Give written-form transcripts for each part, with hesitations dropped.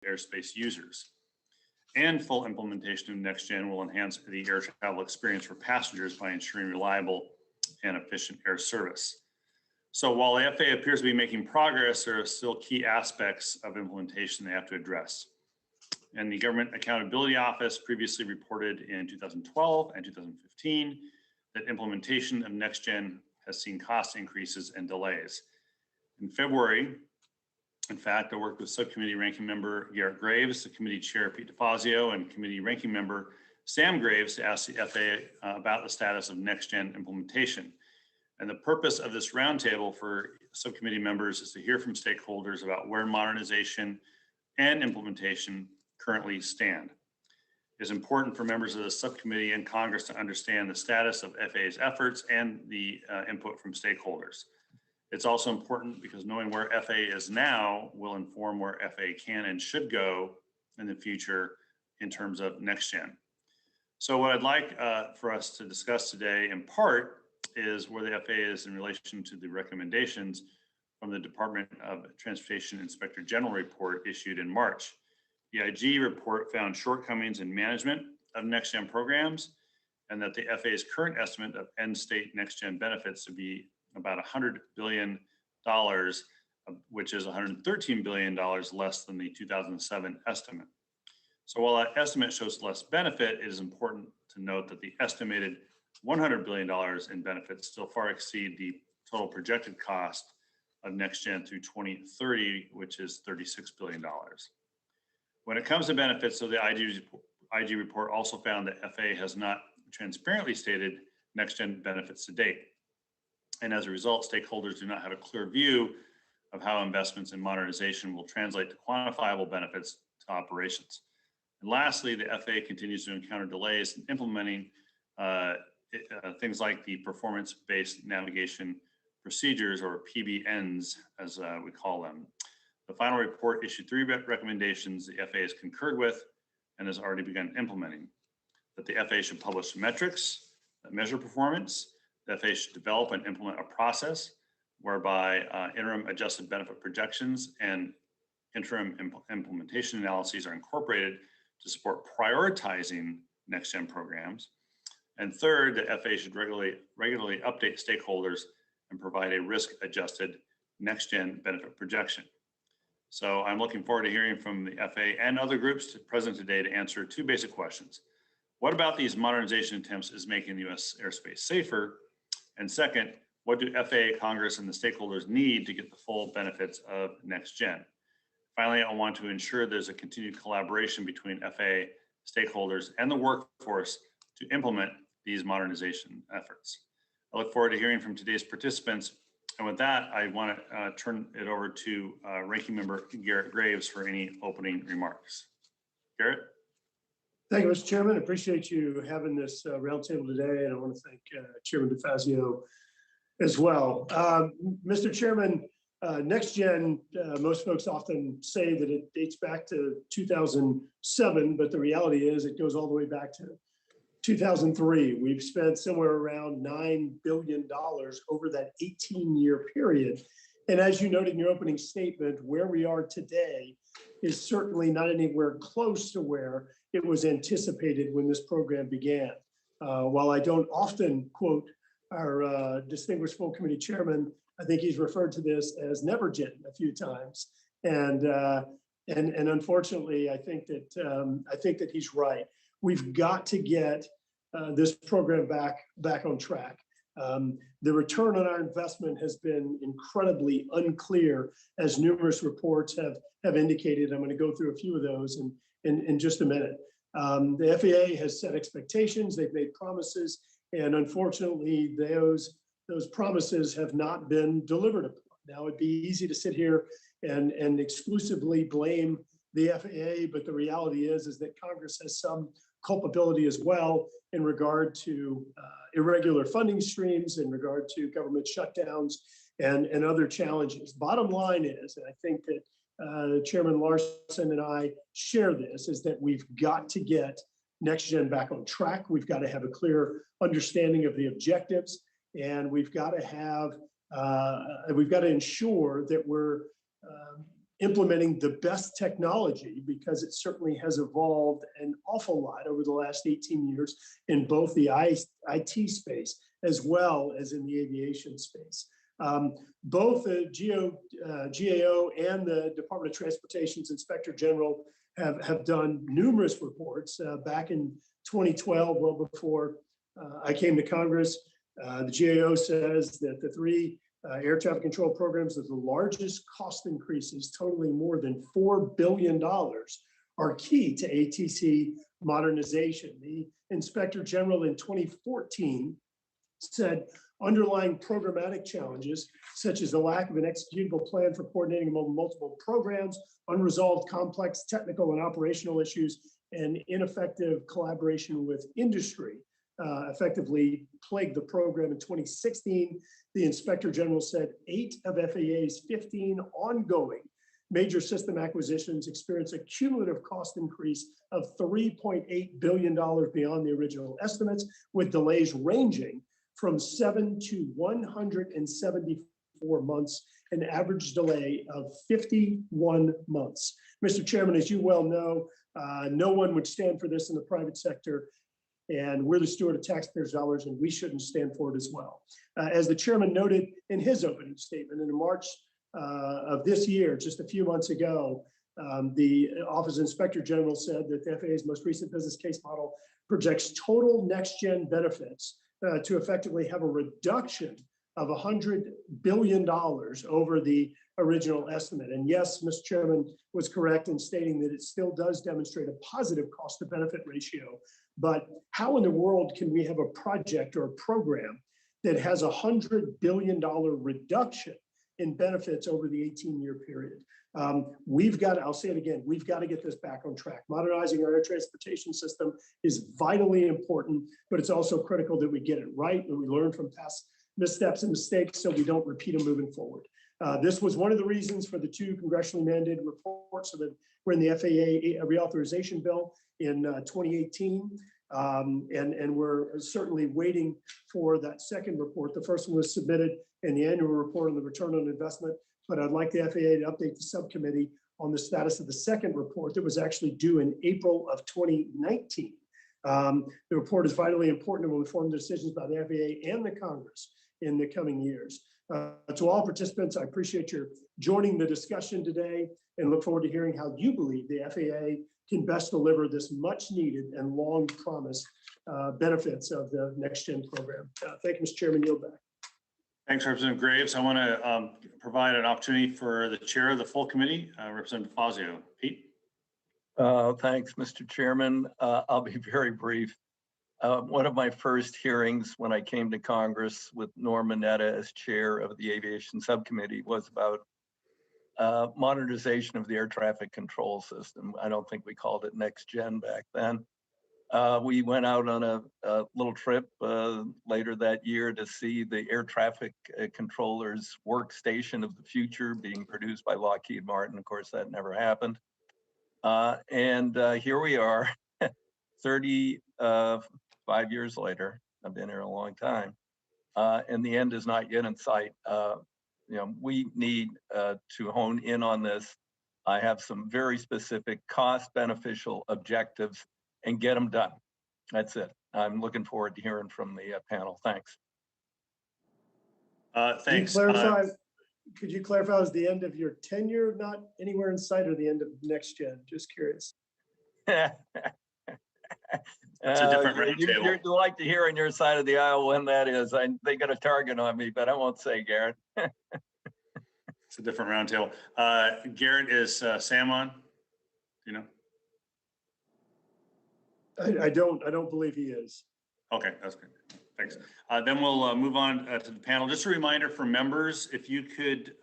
airspace users. And full implementation of Next Gen will enhance the air travel experience for passengers by ensuring reliable and efficient air service. So while the FAA appears to be making progress, there are still key aspects of implementation they have to address. And the Government Accountability Office previously reported in 2012 and 2015 that implementation of Next Gen has seen cost increases and delays. In February, in fact, I worked with Subcommittee Ranking Member Garrett Graves, the Committee Chair Pete DeFazio, and Committee Ranking Member Sam Graves to ask the FAA about the status of Next Gen implementation. And the purpose of this roundtable for subcommittee members is to hear from stakeholders about where modernization and implementation currently stand. It is important for members of the subcommittee and Congress to understand the status of FAA's efforts and the input from stakeholders. It's also important because knowing where FAA is now will inform where FAA can and should go in the future in terms of Next Gen. So what I'd like for us to discuss today in part is where the FAA is in relation to the recommendations from the Department of Transportation Inspector General report issued in March. The IG report found shortcomings in management of Next Gen programs and that the FAA's current estimate of end state Next Gen benefits to be about $100 billion, which is $113 billion less than the 2007 estimate. So while that estimate shows less benefit, it is important to note that the estimated $100 billion in benefits still far exceed the total projected cost of Next Gen through 2030, which is $36 billion. When it comes to benefits, so the IG report also found that FAA has not transparently stated Next Gen benefits to date. And as a result, stakeholders do not have a clear view of how investments in modernization will translate to quantifiable benefits to operations. And lastly, the FAA continues to encounter delays in implementing things like the performance-based navigation procedures, or PBNs, as we call them. The final report issued 3 recommendations the FAA has concurred with and has already begun implementing. That the FAA should publish metrics that measure performance. The FAA should develop and implement a process whereby interim adjusted benefit projections and interim implementation analyses are incorporated to support prioritizing Next Gen programs. And third, the FAA should regularly update stakeholders and provide a risk-adjusted Next Gen benefit projection. So I'm looking forward to hearing from the FAA and other groups present today to answer 2 basic questions. What about these modernization attempts is making the US airspace safer? And second, what do FAA, Congress, and the stakeholders need to get the full benefits of Next Gen? Finally, I want to ensure there's a continued collaboration between FAA, stakeholders, and the workforce to implement these modernization efforts. I look forward to hearing from today's participants. And with that, I want to turn it over to Ranking Member Garrett Graves for any opening remarks. Garrett? Thank you, Mr. Chairman. I appreciate you having this roundtable today, and I want to thank Chairman DeFazio as well. Mr. Chairman, Next Gen, most folks often say that it dates back to 2007, but the reality is it goes all the way back to 2003. We've spent somewhere around $9 billion over that 18-year period. And as you noted in your opening statement, where we are today is certainly not anywhere close to where it was anticipated when this program began. While I don't often quote our distinguished full committee chairman, I think he's referred to this as never gen a few times. And unfortunately, I think that he's right. We've got to get this program back on track. The return on our investment has been incredibly unclear, as numerous reports have indicated. I'm going to go through a few of those in just a minute. The FAA has set expectations, they've made promises, and unfortunately, those promises have not been delivered upon. Now, it'd be easy to sit here and exclusively blame the FAA, but the reality is that Congress has some culpability as well in regard to irregular funding streams, in regard to government shutdowns and other challenges. Bottom line is, and I think that Chairman Larson and I share this, is that we've got to get Next Gen back on track. We've got to have a clear understanding of the objectives, and we've got to ensure that we're implementing the best technology, because it certainly has evolved an awful lot over the last 18 years in both the IT space as well as in the aviation space. Both the GAO and the Department of Transportation's Inspector General have done numerous reports back in 2012, well before I came to Congress. The GAO says that the three air traffic control programs with the largest cost increases, totaling more than $4 billion, are key to ATC modernization. The Inspector General in 2014 said underlying programmatic challenges, such as the lack of an executable plan for coordinating among multiple programs, unresolved complex technical and operational issues, and ineffective collaboration with industry, effectively plagued the program. In 2016, the Inspector General said 8 of FAA's 15 ongoing major system acquisitions experienced a cumulative cost increase of $3.8 billion beyond the original estimates, with delays ranging from 7 to 174 months, an average delay of 51 months. Mr. Chairman, as you well know, no one would stand for this in the private sector, and we're the steward of taxpayers' dollars, and we shouldn't stand for it as well. As the chairman noted in his opening statement, in March of this year, just a few months ago, the Office of Inspector General said that the FAA's most recent business case model projects total next-gen benefits to effectively have a reduction of $100 billion over the original estimate. And yes, Mr. Chairman was correct in stating that it still does demonstrate a positive cost to benefit ratio. But how in the world can we have a project or a program that has a $100 billion reduction in benefits over the 18-year period? We've got to, I'll say it again, we've got to get this back on track. Modernizing our air transportation system is vitally important, but it's also critical that we get it right and we learn from past missteps and mistakes so we don't repeat them moving forward. This was one of the reasons for the 2 congressionally mandated reports that were in the FAA reauthorization bill in 2018. And we're certainly waiting for that second report. The first one was submitted in the annual report on the return on investment, but I'd like the FAA to update the subcommittee on the status of the second report that was actually due in April of 2019. The report is vitally important and will inform the decisions by the FAA and the Congress in the coming years. To all participants, I appreciate your joining the discussion today and look forward to hearing how you believe the FAA can best deliver this much needed and long promised benefits of the Next Gen program. Thank you, Mr. Chairman. Yield back. Thanks, Representative Graves. I want to provide an opportunity for the chair of the full committee, Representative Fazio. Pete? Thanks, Mr. Chairman. I'll be very brief. One of my first hearings when I came to Congress with Norm Mineta as chair of the Aviation Subcommittee was about modernization of the air traffic control system. I don't think we called it Next Gen back then. We went out on a little trip later that year to see the air traffic controllers workstation of the future being produced by Lockheed Martin. Of course, that never happened. And here we are, 35 years later. I've been here a long time, and the end is not yet in sight. You know, we need to hone in on this. I have some very specific cost beneficial objectives and get them done. That's it. I'm looking forward to hearing from the panel. Thanks. Thanks. Could you clarify, was the end of your tenure not anywhere in sight or the end of Next Gen? Just curious. It's a different roundtable. You'd like to hear on your side of the aisle when that is. They got a target on me, but I won't say, Garrett. It's a different roundtable. Garrett, is Sam on? You know? I don't believe he is. Okay, that's good. Thanks. Then we'll move on to the panel. Just a reminder for members, if you could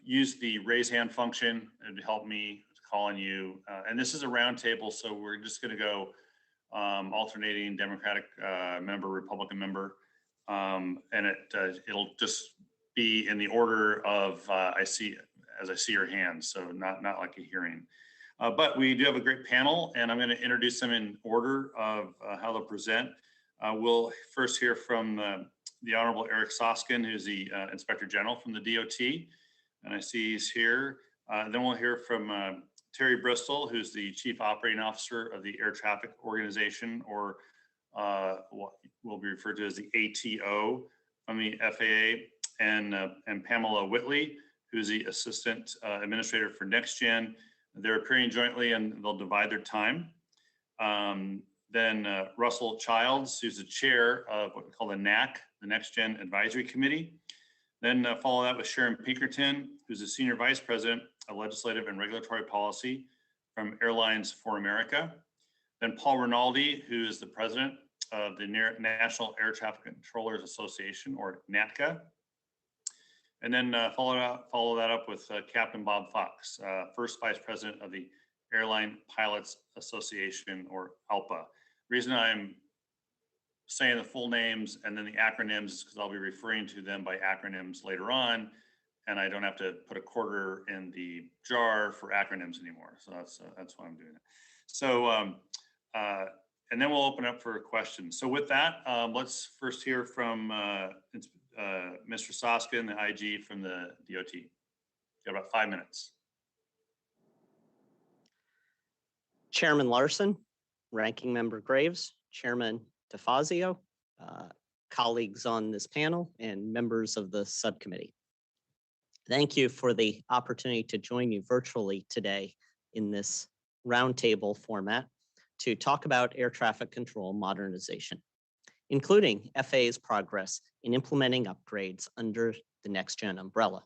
use the raise hand function to help me call on you. And this is a roundtable, so we're just going to go alternating Democratic member, Republican member, and it'll just be in the order of as I see your hands, so not like a hearing. But we do have a great panel, and I'm going to introduce them in order of how they'll present. We'll first hear from the Honorable Eric Soskin, who's the Inspector General from the DOT. and I see he's here. Then we'll hear from Terry Bristol, who's the Chief Operating Officer of the Air Traffic Organization, or what will be referred to as the ATO from the FAA, and Pamela Whitley, who's the Assistant Administrator for Next Gen. They're appearing jointly and they'll divide their time. Then Russell Childs, who's the chair of what we call the NAC, the Next Gen Advisory Committee. Then follow that with Sharon Pinkerton, who's the Senior Vice President of Legislative and Regulatory Policy from Airlines for America. Then Paul Rinaldi, who is the President of the National Air Traffic Controllers Association, or NATCA. And then follow that up with Captain Bob Fox, First Vice President of the Airline Pilots Association, or ALPA. The reason I'm saying the full names and then the acronyms is because I'll be referring to them by acronyms later on, and I don't have to put a quarter in the jar for acronyms anymore. So that's why I'm doing it. So, and then we'll open up for questions. So with that, let's first hear from Mr. Soskin, the IG from the DOT. You got about 5 minutes. Chairman Larson, Ranking Member Graves, Chairman DeFazio, colleagues on this panel, and members of the subcommittee. Thank you for the opportunity to join you virtually today in this roundtable format to talk about air traffic control modernization, including FAA's progress in implementing upgrades under the Next Gen umbrella.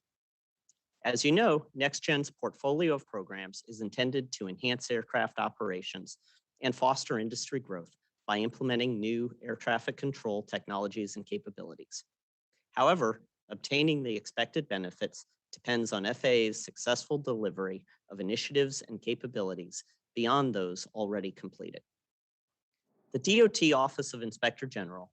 As you know, Next Gen's portfolio of programs is intended to enhance aircraft operations and foster industry growth by implementing new air traffic control technologies and capabilities. However, obtaining the expected benefits depends on FAA's successful delivery of initiatives and capabilities beyond those already completed. The DOT Office of Inspector General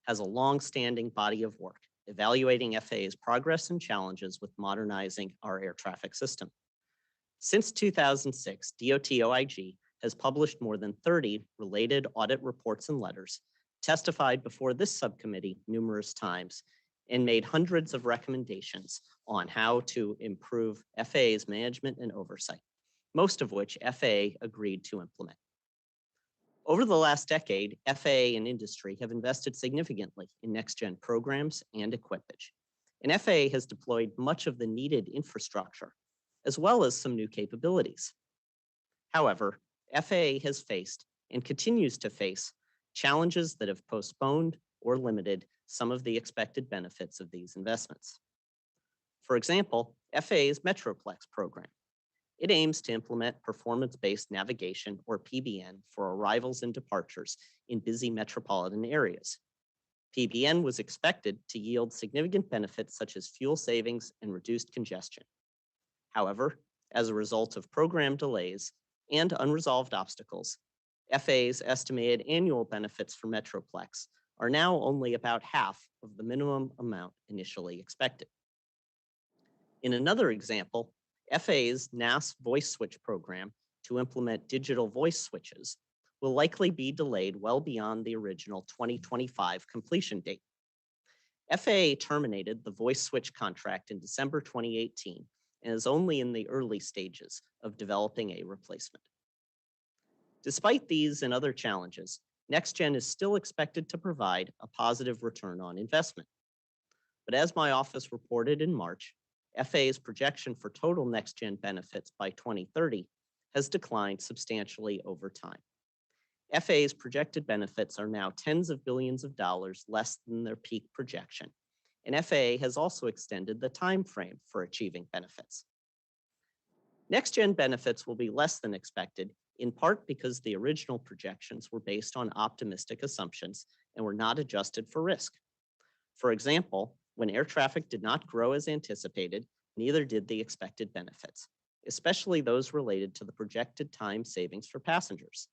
has a long-standing body of work evaluating FAA's progress and challenges with modernizing our air traffic system. Since 2006, DOT OIG has published more than 30 related audit reports and letters, testified before this subcommittee numerous times, and made hundreds of recommendations on how to improve FAA's management and oversight, most of which FAA agreed to implement. Over the last decade, FAA and industry have invested significantly in next-gen programs and equipage, and FAA has deployed much of the needed infrastructure, as well as some new capabilities. However, FAA has faced and continues to face challenges that have postponed or limited some of the expected benefits of these investments. For example, FAA's Metroplex program. It aims to implement performance-based navigation, or PBN, for arrivals and departures in busy metropolitan areas. PBN was expected to yield significant benefits such as fuel savings and reduced congestion. However, as a result of program delays and unresolved obstacles, FAA's estimated annual benefits for Metroplex are now only about half of the minimum amount initially expected. In another example, FAA's NAS voice switch program to implement digital voice switches will likely be delayed well beyond the original 2025 completion date. FAA terminated the voice switch contract in December 2018 and is only in the early stages of developing a replacement. Despite these and other challenges, NextGen is still expected to provide a positive return on investment. But as my office reported in March, FAA's projection for total NextGen benefits by 2030 has declined substantially over time. FAA's projected benefits are now tens of billions of dollars less than their peak projection, and FAA has also extended the time frame for achieving benefits. NextGen benefits will be less than expected, in part because the original projections were based on optimistic assumptions and were not adjusted for risk. For example, when air traffic did not grow as anticipated, neither did the expected benefits, especially those related to the projected time savings for passengers.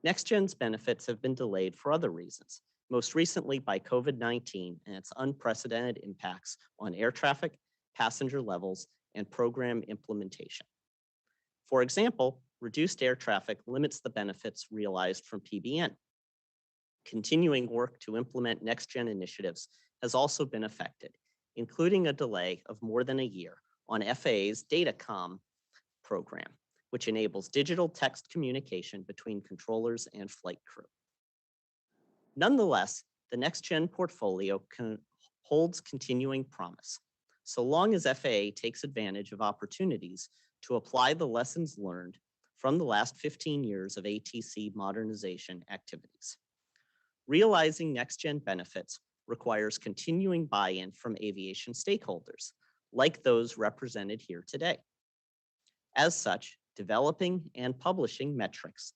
NextGen's benefits have been delayed for other reasons, most recently by COVID-19 and its unprecedented impacts on air traffic, passenger levels, and program implementation. For example, reduced air traffic limits the benefits realized from PBN. Continuing work to implement NextGen initiatives has also been affected, including a delay of more than a year on FAA's Datacom program, which enables digital text communication between controllers and flight crew. Nonetheless, the Next Gen portfolio holds continuing promise, so long as FAA takes advantage of opportunities to apply the lessons learned from the last 15 years of ATC modernization activities. Realizing Next Gen benefits requires continuing buy-in from aviation stakeholders, like those represented here today. As such, developing and publishing metrics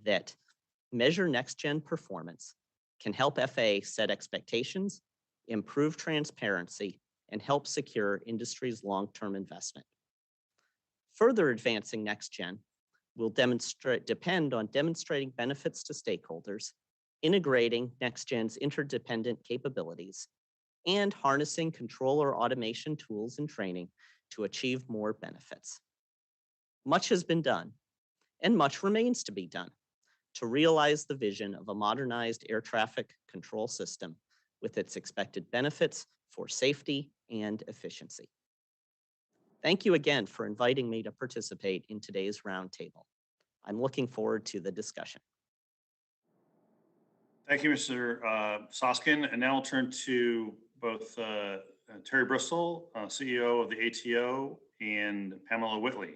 that measure Next Gen performance can help FAA set expectations, improve transparency, and help secure industry's long-term investment. Further advancing Next Gen will depend on demonstrating benefits to stakeholders, integrating Next Gen's interdependent capabilities, and harnessing controller automation tools and training to achieve more benefits. Much has been done, and much remains to be done to realize the vision of a modernized air traffic control system with its expected benefits for safety and efficiency. Thank you again for inviting me to participate in today's roundtable. I'm looking forward to the discussion. Thank you, Mr. Soskin. And now I'll turn to both Terry Bristol, CEO of the ATO, and Pamela Whitley.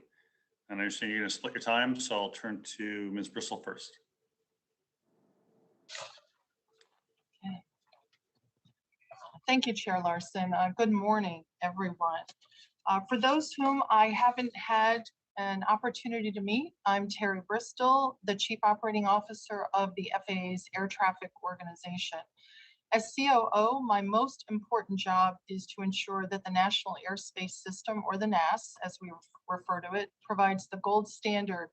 And I understand you're going to split your time, so I'll turn to Ms. Bristol first. Okay. Thank you, Chair Larson. Good morning, everyone. For those whom I haven't had an opportunity to meet, I'm Terry Bristol, the Chief Operating Officer of the FAA's Air Traffic Organization. As COO, my most important job is to ensure that the National Airspace System, or the NAS, as we refer to it, provides the gold standard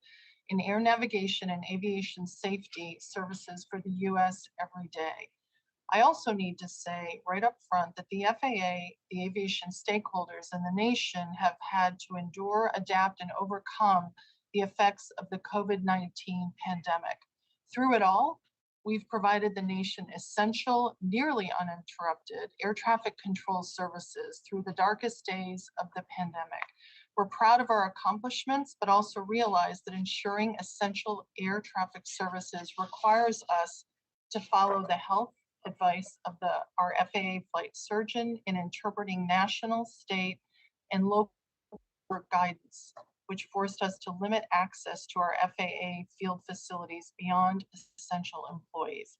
in air navigation and aviation safety services for the U.S. every day. I also need to say right up front that the FAA, the aviation stakeholders, and the nation have had to endure, adapt, and overcome the effects of the COVID-19 pandemic. Through it all, we've provided the nation essential, nearly uninterrupted air traffic control services through the darkest days of the pandemic. We're proud of our accomplishments, but also realize that ensuring essential air traffic services requires us to follow the health advice of our FAA flight surgeon in interpreting national, state, and local guidance, which forced us to limit access to our FAA field facilities beyond essential employees.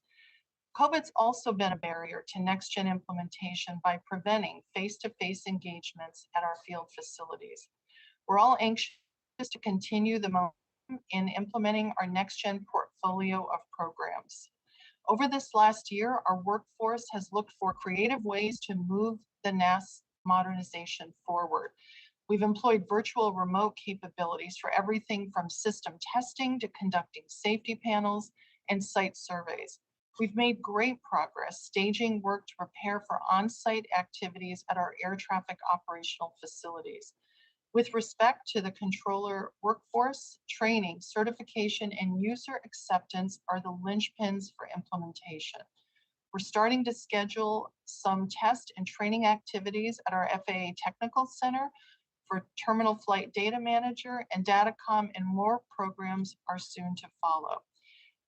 COVID's also been a barrier to Next Gen implementation by preventing face-to-face engagements at our field facilities. We're all anxious to continue the momentum in implementing our Next Gen portfolio of programs. Over this last year, our workforce has looked for creative ways to move the NAS modernization forward. We've employed virtual remote capabilities for everything from system testing to conducting safety panels and site surveys. We've made great progress staging work to prepare for on-site activities at our air traffic operational facilities. With respect to the controller workforce, training, certification, and user acceptance are the linchpins for implementation. We're starting to schedule some test and training activities at our FAA Technical Center for Terminal Flight Data Manager and Datacom, and more programs are soon to follow.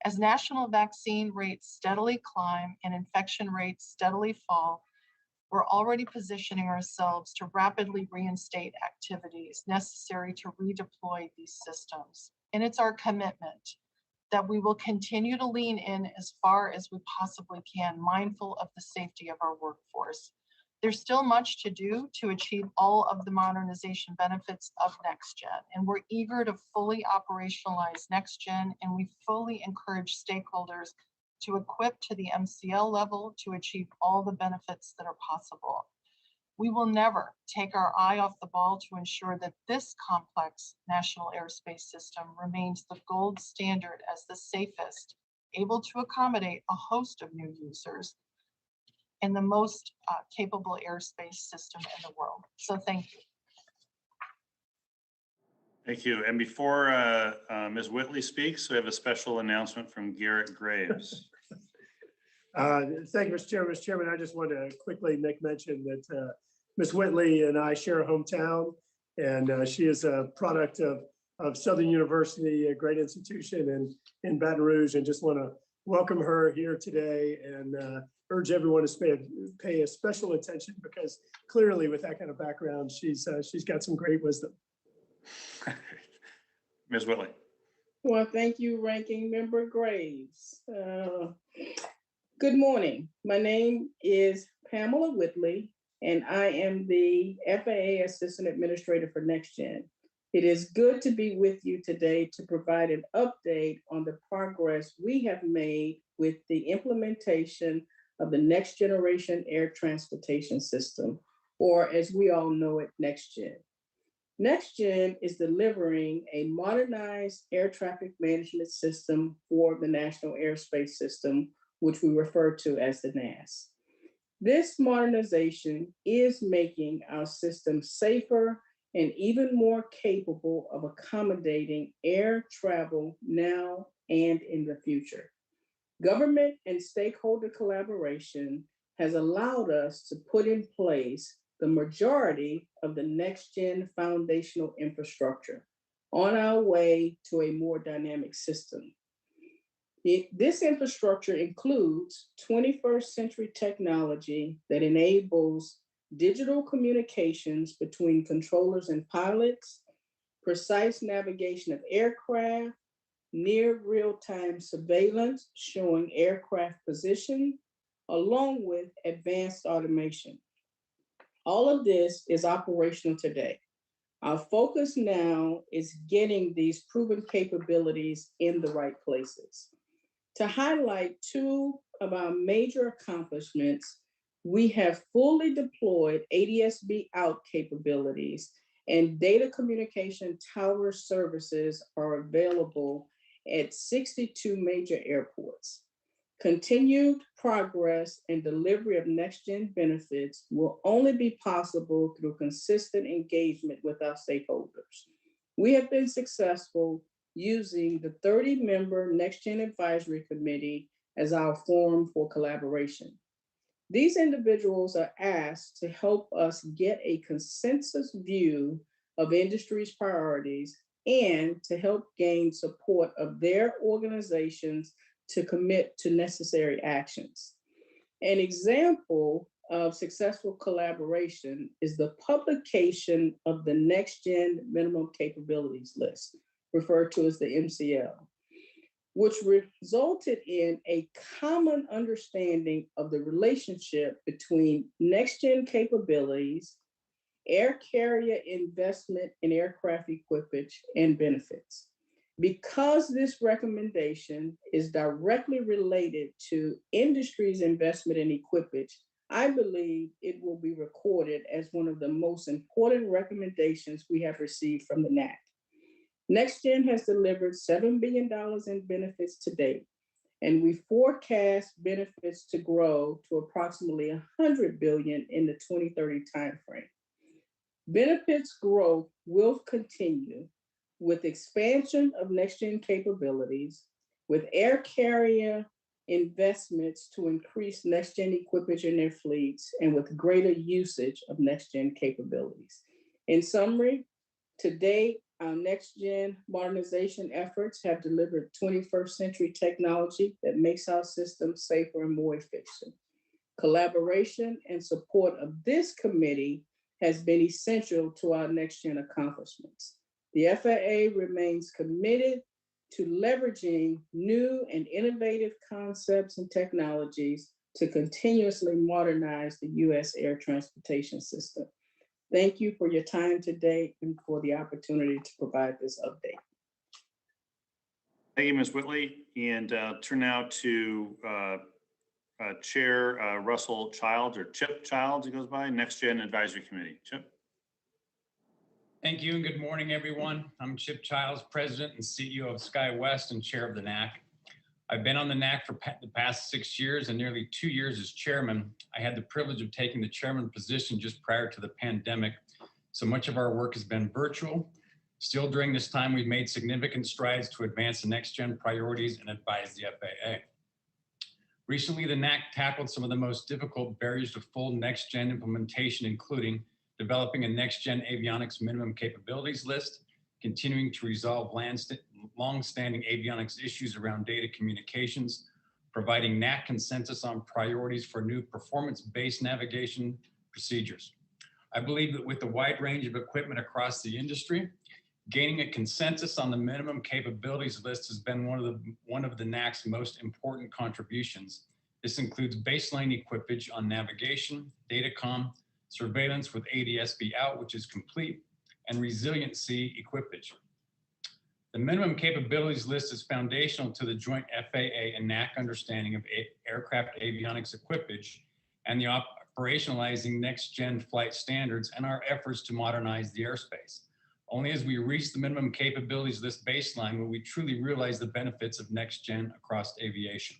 As national vaccine rates steadily climb and infection rates steadily fall, we're already positioning ourselves to rapidly reinstate activities necessary to redeploy these systems. And it's our commitment that we will continue to lean in as far as we possibly can, mindful of the safety of our workforce. There's still much to do to achieve all of the modernization benefits of Next Gen, and we're eager to fully operationalize Next Gen, and we fully encourage stakeholders to equip to the MCL level to achieve all the benefits that are possible. We will never take our eye off the ball to ensure that this complex national airspace system remains the gold standard as the safest, able to accommodate a host of new users, and the most capable airspace system in the world. So thank you. Thank you. And before Ms. Whitley speaks, we have a special announcement from Garrett Graves. Thank you, Mr. Chairman. Mr. Chairman, I just want to quickly make mention that Ms. Whitley and I share a hometown And she is a product of Southern University, a great institution in Baton Rouge, and just want to welcome her here today and urge everyone to pay a special attention, because clearly with that kind of background, she's got some great wisdom. Ms. Whitley. Well, thank you, Ranking Member Graves. Good morning. My name is Pamela Whitley, and I am the FAA Assistant Administrator for Next Gen. It is good to be with you today to provide an update on the progress we have made with the implementation of the Next Generation Air Transportation System, or as we all know it, Next Gen. Next Gen is delivering a modernized air traffic management system for the National Airspace System, which we refer to as the NAS. This modernization is making our system safer and even more capable of accommodating air travel now and in the future. Government and stakeholder collaboration has allowed us to put in place the majority of the Next Gen foundational infrastructure on our way to a more dynamic system. This infrastructure includes 21st century technology that enables digital communications between controllers and pilots, precise navigation of aircraft, near real-time surveillance showing aircraft position, along with advanced automation. All of this is operational today. Our focus now is getting these proven capabilities in the right places. To highlight two of our major accomplishments, we have fully deployed ADS-B out capabilities, and data communication tower services are available at 62 major airports. Continued progress and delivery of Next Gen benefits will only be possible through consistent engagement with our stakeholders. We have been successful using the 30-member Next Gen Advisory Committee as our forum for collaboration. These individuals are asked to help us get a consensus view of industry's priorities and to help gain support of their organizations to commit to necessary actions. An example of successful collaboration is the publication of the Next Gen Minimum Capabilities List, referred to as the MCL, which resulted in a common understanding of the relationship between Next Gen capabilities, air carrier investment in aircraft equipage, and benefits. Because this recommendation is directly related to industry's investment in equipage, I believe it will be recorded as one of the most important recommendations we have received from the NAC. Next Gen has delivered $7 billion in benefits to date, and we forecast benefits to grow to approximately $100 billion in the 2030 timeframe. Benefits growth will continue with expansion of Next Gen capabilities, with air carrier investments to increase Next Gen equipage in their fleets, and with greater usage of Next Gen capabilities. In summary, to date, our Next Gen modernization efforts have delivered 21st century technology that makes our system safer and more efficient. Collaboration and support of this committee has been essential to our Next Gen accomplishments. The FAA remains committed to leveraging new and innovative concepts and technologies to continuously modernize the U.S. air transportation system. Thank you for your time today and for the opportunity to provide this update. Thank you, Ms. Whitley. And turn now to Chair Russell Childs, or Chip Childs, he goes by, Next Gen Advisory Committee. Chip. Thank you and good morning, everyone. I'm Chip Childs, President and CEO of SkyWest and Chair of the NAC. I've been on the NAC for the past 6 years and nearly 2 years as Chairman. I had the privilege of taking the Chairman position just prior to the pandemic, so much of our work has been virtual. Still, during this time, we've made significant strides to advance the Next Gen priorities and advise the FAA. Recently, the NAC tackled some of the most difficult barriers to full Next Gen implementation, including developing a next-gen avionics minimum capabilities list, continuing to resolve long-standing avionics issues around data communications, providing NAC consensus on priorities for new performance-based navigation procedures. I believe that with the wide range of equipment across the industry, gaining a consensus on the minimum capabilities list has been one of the NAC's most important contributions. This includes baseline equipage on navigation, datacom, surveillance with ADS-B out, which is complete, and resiliency equipage. The minimum capabilities list is foundational to the joint FAA and NAC understanding of aircraft avionics equipage and the operationalizing next gen flight standards and our efforts to modernize the airspace. Only as we reach the minimum capabilities list baseline will we truly realize the benefits of next gen across aviation.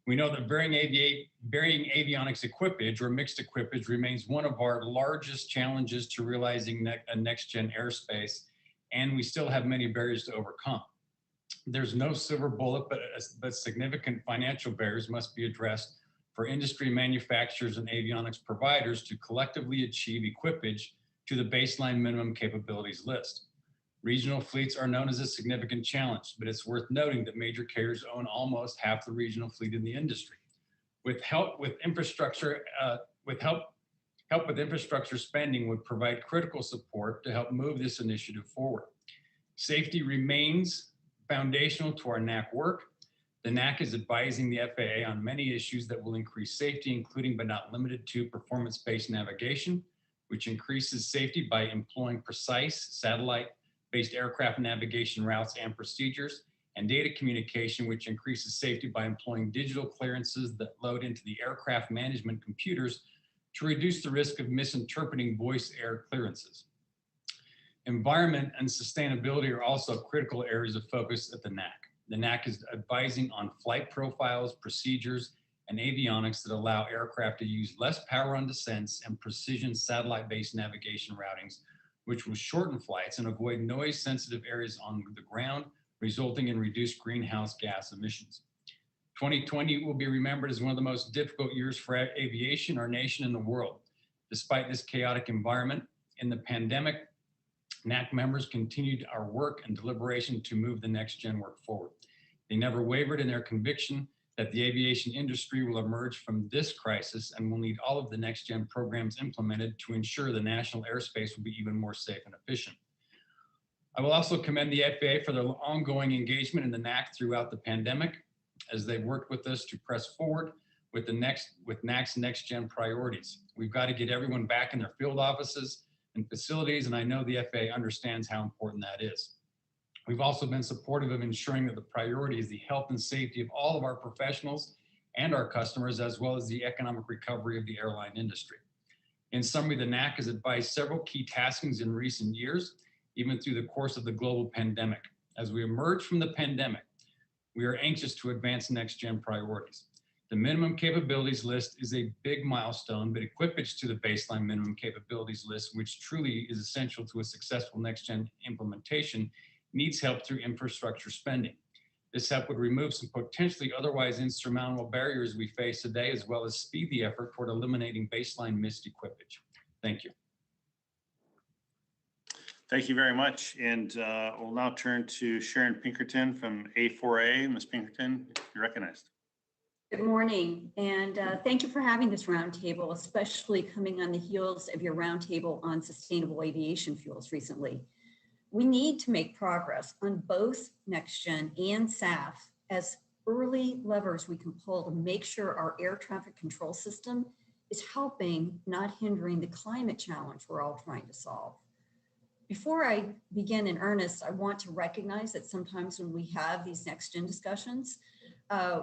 We know that varying avionics equipage or mixed equipage remains one of our largest challenges to realizing a next gen airspace, and we still have many barriers to overcome. There's no silver bullet, but significant financial barriers must be addressed for industry manufacturers and avionics providers to collectively achieve equipage to the baseline minimum capabilities list. Regional fleets are known as a significant challenge, but it's worth noting that major carriers own almost half the regional fleet in the industry. Help with infrastructure spending would provide critical support to help move this initiative forward. Safety remains foundational to our NAC work. The NAC is advising the FAA on many issues that will increase safety, including but not limited to performance-based navigation, which increases safety by employing precise satellite-based aircraft navigation routes and procedures, and data communication, which increases safety by employing digital clearances that load into the aircraft management computers to reduce the risk of misinterpreting voice air clearances. Environment and sustainability are also critical areas of focus at the NAC. The NAC is advising on flight profiles, procedures, and avionics that allow aircraft to use less power on descents and precision satellite-based navigation routings, which will shorten flights and avoid noise-sensitive areas on the ground, resulting in reduced greenhouse gas emissions. 2020 will be remembered as one of the most difficult years for aviation, our nation, and the world. Despite this chaotic environment, in the pandemic, NAC members continued our work and deliberation to move the next gen work forward. They never wavered in their conviction that the aviation industry will emerge from this crisis and will need all of the next gen programs implemented to ensure the national airspace will be even more safe and efficient. I will also commend the FAA for their ongoing engagement in the NAC throughout the pandemic, as they've worked with us to press forward with NAC's next gen priorities. We've got to get everyone back in their field offices and facilities, and I know the FAA understands how important that is. We've also been supportive of ensuring that the priority is the health and safety of all of our professionals and our customers, as well as the economic recovery of the airline industry. In summary, the NAC has advised several key taskings in recent years, even through the course of the global pandemic. As we emerge from the pandemic, we are anxious to advance next gen priorities. The minimum capabilities list is a big milestone, but equipage to the baseline minimum capabilities list, which truly is essential to a successful next gen implementation, needs help through infrastructure spending. This help would remove some potentially otherwise insurmountable barriers we face today, as well as speed the effort toward eliminating baseline missed equipage. Thank you. Thank you very much. And we'll now turn to Sharon Pinkerton from A4A. Ms. Pinkerton, you're recognized. Good morning, and thank you for having this roundtable, especially coming on the heels of your roundtable on sustainable aviation fuels recently. We need to make progress on both NextGen and SAF as early levers we can pull to make sure our air traffic control system is helping, not hindering, the climate challenge we're all trying to solve. Before I begin in earnest, I want to recognize that sometimes when we have these NextGen discussions,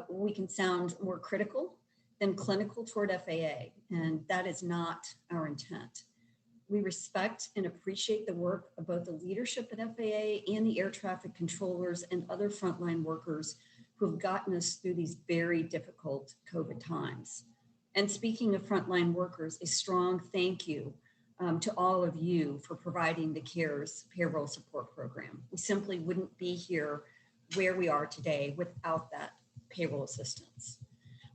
we can sound more critical than clinical toward FAA, and that is not our intent. We respect and appreciate the work of both the leadership at FAA and the air traffic controllers and other frontline workers who have gotten us through these very difficult COVID times. And speaking of frontline workers, a strong thank you to all of you for providing the CARES payroll support program. We simply wouldn't be here where we are today without that payroll assistance.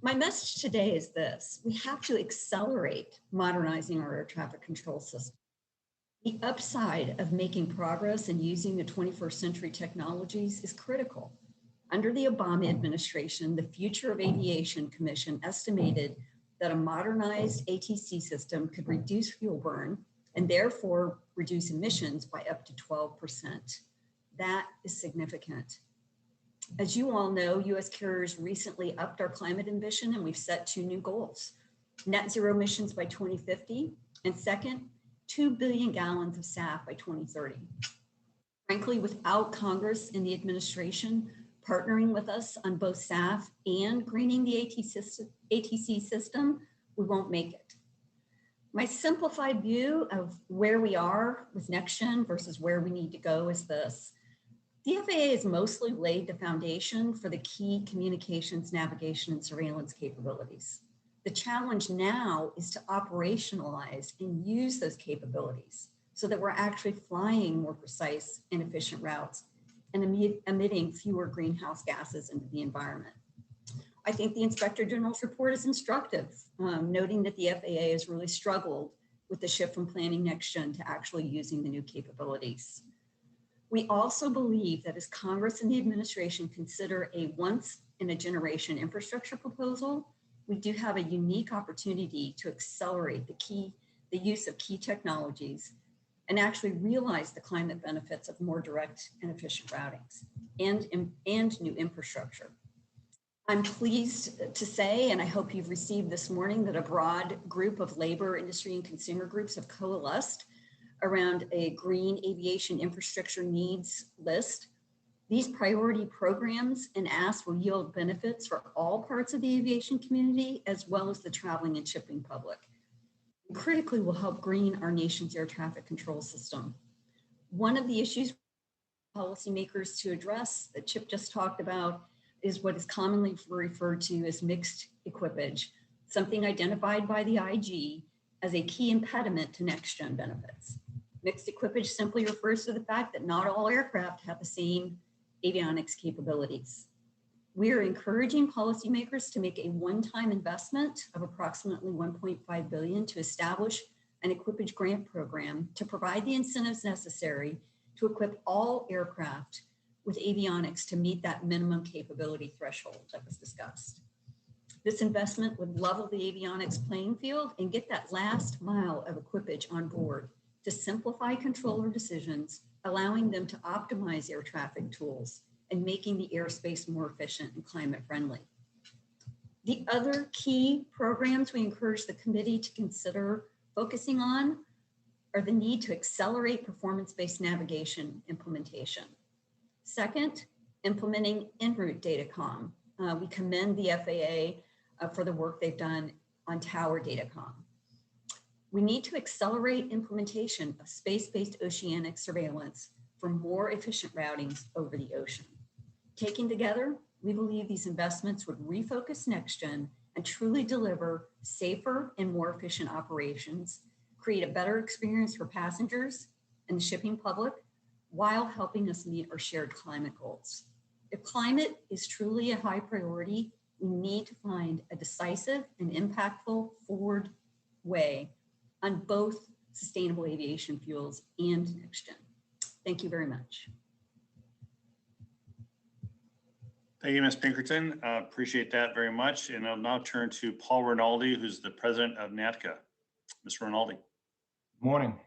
My message today is this: we have to accelerate modernizing our air traffic control system. The upside of making progress and using the 21st century technologies is critical. Under the Obama administration, the Future of Aviation Commission estimated that a modernized ATC system could reduce fuel burn and therefore reduce emissions by up to 12%. That is significant. As you all know, US carriers recently upped our climate ambition, and we've set 2 new goals: net zero emissions by 2050, and second, 2 billion gallons of SAF by 2030. Frankly, without Congress and the administration partnering with us on both SAF and greening the ATC system, we won't make it. My simplified view of where we are with Next Gen versus where we need to go is this. The FAA has mostly laid the foundation for the key communications, navigation, and surveillance capabilities. The challenge now is to operationalize and use those capabilities so that we're actually flying more precise and efficient routes and emitting fewer greenhouse gases into the environment. I think the Inspector General's report is instructive, noting that the FAA has really struggled with the shift from planning Next Gen to actually using the new capabilities. We also believe that as Congress and the administration consider a once-in-a-generation infrastructure proposal, we do have a unique opportunity to accelerate the use of key technologies and actually realize the climate benefits of more direct and efficient routings and new infrastructure. I'm pleased to say, and I hope you've received this morning, that a broad group of labor, industry, and consumer groups have coalesced around a green aviation infrastructure needs list. These priority programs and asks will yield benefits for all parts of the aviation community, as well as the traveling and shipping public. And critically, will help green our nation's air traffic control system. One of the issues policymakers to address that Chip just talked about is what is commonly referred to as mixed equipage, something identified by the IG as a key impediment to Next Gen benefits. Mixed equipage simply refers to the fact that not all aircraft have the same avionics capabilities. We are encouraging policymakers to make a one-time investment of approximately $1.5 billion to establish an equipage grant program to provide the incentives necessary to equip all aircraft with avionics to meet that minimum capability threshold that was discussed. This investment would level the avionics playing field and get that last mile of equipage on board to simplify controller decisions, allowing them to optimize air traffic tools and making the airspace more efficient and climate friendly. The other key programs we encourage the committee to consider focusing on are the need to accelerate performance-based navigation implementation. Second, implementing en route datacom. We commend the FAA for the work they've done on tower datacom. We need to accelerate implementation of space-based oceanic surveillance for more efficient routings over the ocean. Taken together, we believe these investments would refocus Next Gen and truly deliver safer and more efficient operations, create a better experience for passengers and the shipping public, while helping us meet our shared climate goals. If climate is truly a high priority, we need to find a decisive and impactful forward way on both sustainable aviation fuels and Next Gen. Thank you very much. Thank you, Ms. Pinkerton. Appreciate that very much. And I'll now turn to Paul Rinaldi, who's the president of NATCA. Mr. Rinaldi. Morning.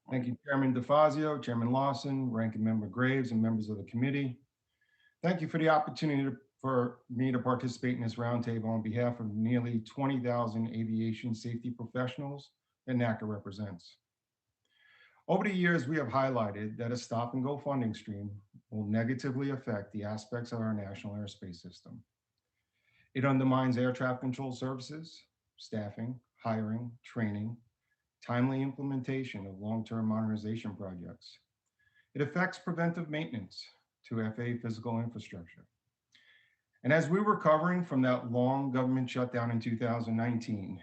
Thank you, Chairman DeFazio, Chairman Lawson, Ranking Member Graves, and members of the committee. Thank you for the opportunity for me to participate in this roundtable on behalf of nearly 20,000 aviation safety professionals that NACA represents. Over the years, we have highlighted that a stop and go funding stream will negatively affect the aspects of our national airspace system. It undermines air traffic control services, staffing, hiring, training, timely implementation of long-term modernization projects. It affects preventive maintenance to FAA physical infrastructure. And as we were recovering from that long government shutdown in 2019,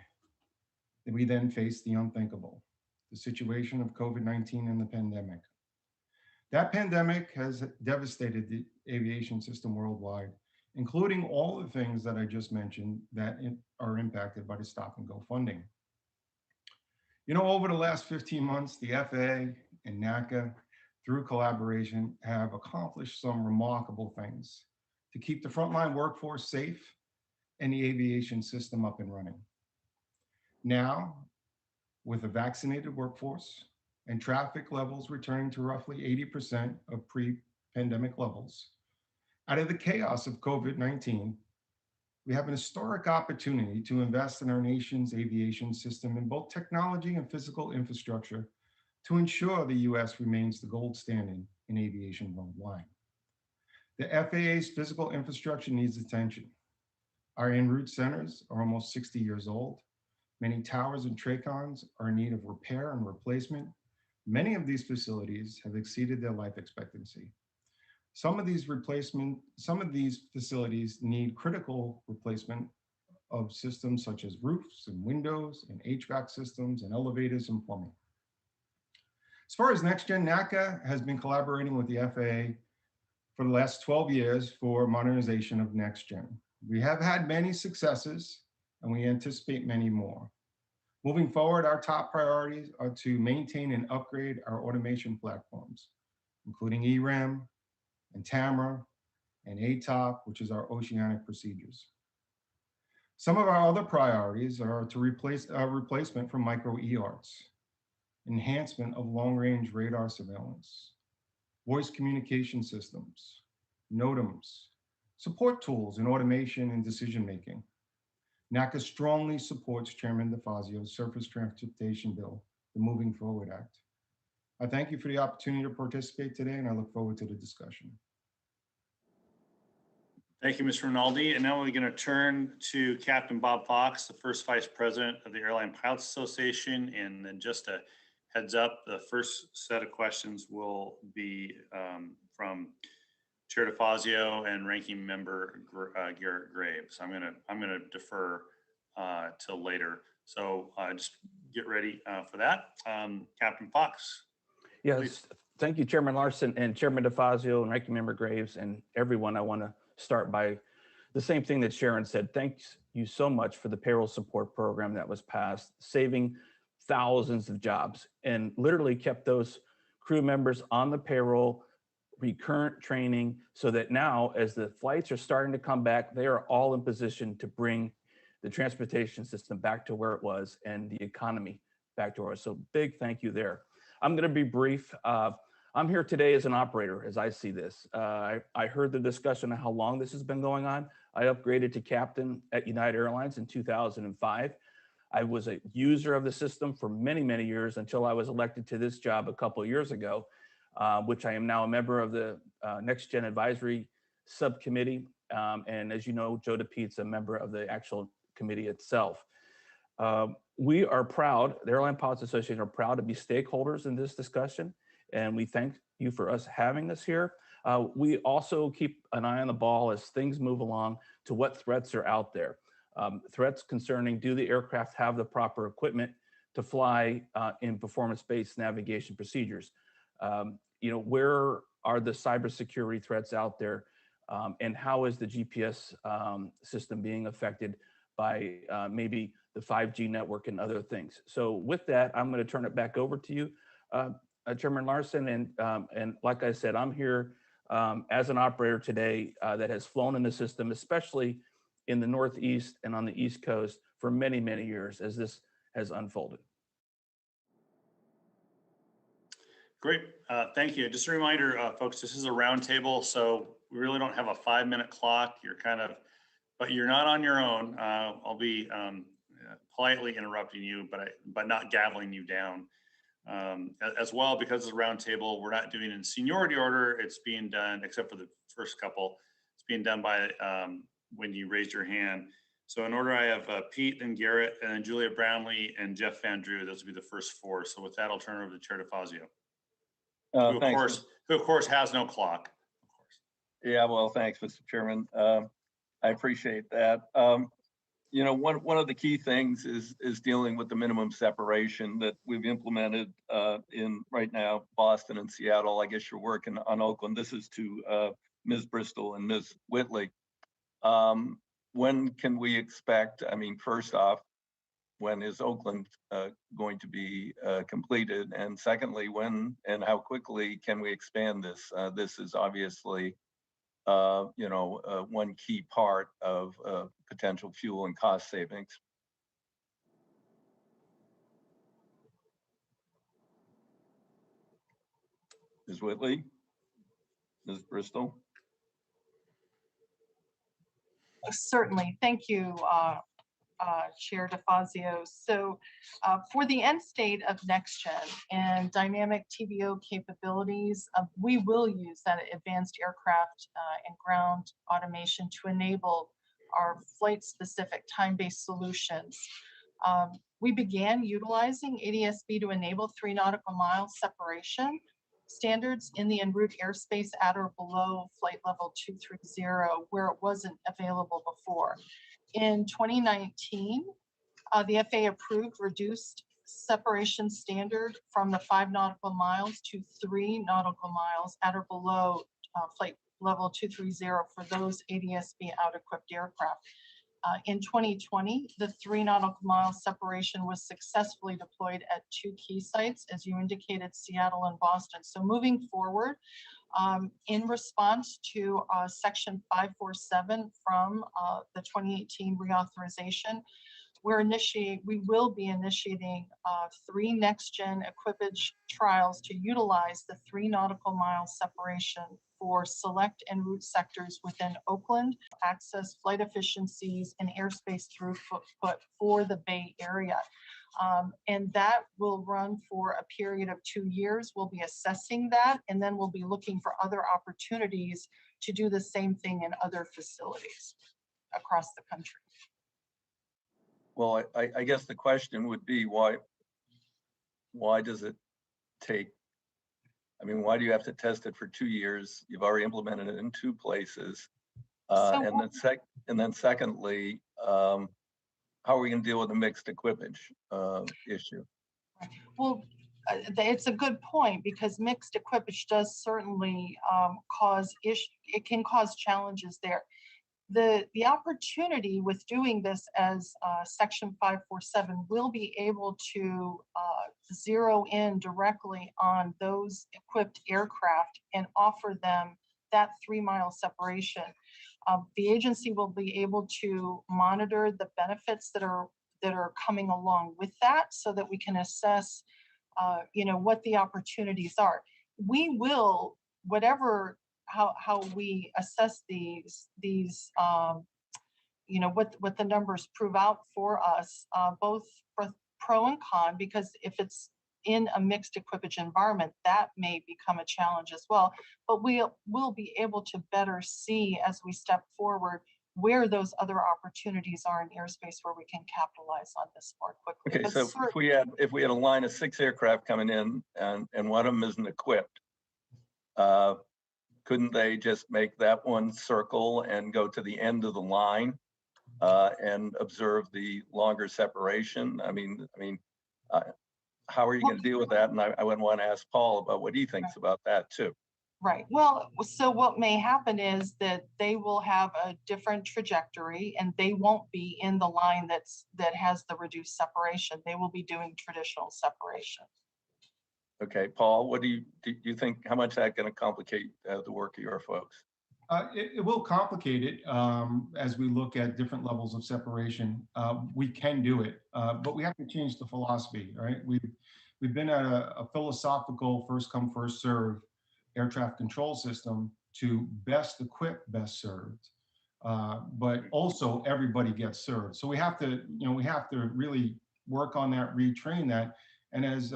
we then faced the unthinkable, the situation of COVID-19 and the pandemic. That pandemic has devastated the aviation system worldwide, including all the things that I just mentioned that are impacted by the stop and go funding. You know, over the last 15 months, the FAA and NACA, through collaboration, have accomplished some remarkable things to keep the frontline workforce safe and the aviation system up and running. Now, with a vaccinated workforce and traffic levels returning to roughly 80% of pre-pandemic levels, out of the chaos of COVID-19, we have an historic opportunity to invest in our nation's aviation system in both technology and physical infrastructure to ensure the US remains the gold standard in aviation worldwide. The FAA's physical infrastructure needs attention. Our en route centers are almost 60 years old. Many towers and TRACONs are in need of repair and replacement. Many of these facilities have exceeded their life expectancy. Some of these facilities need critical replacement of systems such as roofs and windows and HVAC systems and elevators and plumbing. As far as Next Gen, NACA has been collaborating with the FAA for the last 12 years for modernization of Next Gen. We have had many successes and we anticipate many more. Moving forward, our top priorities are to maintain and upgrade our automation platforms, including ERAM and TAMRA and ATOP, which is our oceanic procedures. Some of our other priorities are to replace replacement for micro EARTs, enhancement of long-range radar surveillance, voice communication systems, NOTAMs, support tools in automation and decision-making. NACA strongly supports Chairman DeFazio's Surface Transportation Bill, the Moving Forward Act. I thank you for the opportunity to participate today, and I look forward to the discussion. Thank you, Mr. Rinaldi. And now we're going to turn to Captain Bob Fox, the first Vice President of the Airline Pilots Association. And then just a heads up, the first set of questions will be from Chair DeFazio and Ranking Member Garrett Graves. I'm gonna defer till later. So just get ready for that. Captain Fox. Yes, please. Thank you, Chairman Larson and Chairman DeFazio and Ranking Member Graves and everyone. I want to start by the same thing that Sharon said. Thanks you so much for the payroll support program that was passed, saving thousands of jobs and literally kept those crew members on the payroll, recurrent training, so that now as the flights are starting to come back, they are all in position to bring the transportation system back to where it was and the economy back to where it was. So big thank you there. I'm going to be brief. I'm here today as an operator as I see this. I heard the discussion of how long this has been going on. I upgraded to captain at United Airlines in 2005. I was a user of the system for many, many years until I was elected to this job a couple of years ago, which I am now a member of the Next Gen Advisory Subcommittee. And as you know, Joe DePete's a member of the actual committee itself. We are proud, the Airline Pilots Association are proud to be stakeholders in this discussion. And we thank you for us having us here. We also keep an eye on the ball as things move along to what threats are out there. Threats concerning, do the aircraft have the proper equipment to fly in performance-based navigation procedures? Where are the cybersecurity threats out there? And how is the GPS system being affected by maybe the 5G network and other things? So with that, I'm going to turn it back over to you, Chairman Larson. And like I said, I'm here as an operator today that has flown in the system, especially in the Northeast and on the East Coast for many, many years as this has unfolded. Great, thank you. Just a reminder, folks, this is a roundtable, so we really don't have a 5-minute clock. But you're not on your own. I'll be politely interrupting you, but not gaveling you down. As well, because it's a roundtable, we're not doing it in seniority order. It's being done, except for the first couple, it's being done by when you raise your hand. So in order, I have Pete and Garrett and then Julia Brownlee and Jeff Van Drew. Those will be the first 4. So with that, I'll turn it over to Chair DeFazio, who of course has no clock. Of course. Yeah, well, thanks, Mr. Chairman. I appreciate that. One of the key things is dealing with the minimum separation that we've implemented in right now, Boston and Seattle. I guess you're working on Oakland. This is to Ms. Bristol and Ms. Whitley. When can we expect, first off, when is Oakland going to be completed? And secondly, when and how quickly can we expand this? This is obviously, one key part of potential fuel and cost savings. Ms. Whitley? Ms. Bristol? Certainly. Thank you, Chair DeFazio. So for the end state of Next Gen and dynamic TVO capabilities, we will use that advanced aircraft and ground automation to enable our flight-specific time-based solutions. We began utilizing ADS-B to enable 3 nautical mile separation standards in the en route airspace at or below flight level 230, where it wasn't available before. In 2019, the FAA approved reduced separation standard from the 5 nautical miles to 3 nautical miles at or below flight level 230 for those ADS-B out-equipped aircraft. In 2020, the 3 nautical mile separation was successfully deployed at 2 key sites, as you indicated, Seattle and Boston. So moving forward, in response to Section 547 from the 2018 reauthorization, we will be initiating 3 next-gen equipage trials to utilize the 3 nautical mile separation for select en route sectors within Oakland, access flight efficiencies and airspace throughput for the Bay Area. And that will run for a period of 2 years. We'll be assessing that, and then we'll be looking for other opportunities to do the same thing in other facilities across the country. Well, I guess the question would be why does it take, why do you have to test it for 2 years? You've already implemented it in 2 places. And then secondly, how are we going to deal with the mixed equipage issue? Well, it's a good point, because mixed equipage does certainly it can cause challenges there. The opportunity with doing this as Section 547 will be able to zero in directly on those equipped aircraft and offer them that 3-mile separation. The agency will be able to monitor the benefits that are coming along with that, so that we can assess, what the opportunities are. We will, how we assess these what the numbers prove out for us, both for pro and con, because if it's in a mixed equipage environment, that may become a challenge as well. But we'll be able to better see as we step forward where those other opportunities are in airspace where we can capitalize on this more quickly. Okay, so if we had a line of 6 aircraft coming in and one of them isn't equipped, couldn't they just make that one circle and go to the end of the line and observe the longer separation? How are you going to deal with that? And I would want to ask Paul about what he thinks about that too. Right. Well, so what may happen is that they will have a different trajectory, and they won't be in the line that has the reduced separation. They will be doing traditional separation. Okay, Paul, what do you think? How much is that going to complicate the work of your folks? It will complicate it as we look at different levels of separation. We can do it, but we have to change the philosophy, right? We've been at a philosophical first come, first serve air traffic control system to best equipped, best served, but also everybody gets served. So we have to really work on that, retrain that. And as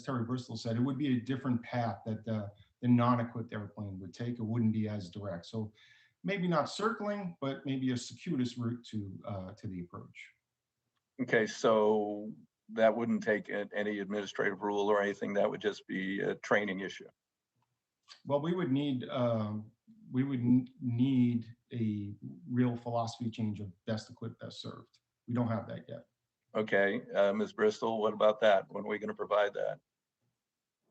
Terry Bristol said, it would be a different path that the non-equipped airplane would take. It wouldn't be as direct. So maybe not circling, but maybe a circuitous route to the approach. Okay, so that wouldn't take any administrative rule or anything. That would just be a training issue. Well, we would need a real philosophy change of best equipped, best served. We don't have that yet. Okay, Ms. Bristol, what about that? When are we going to provide that?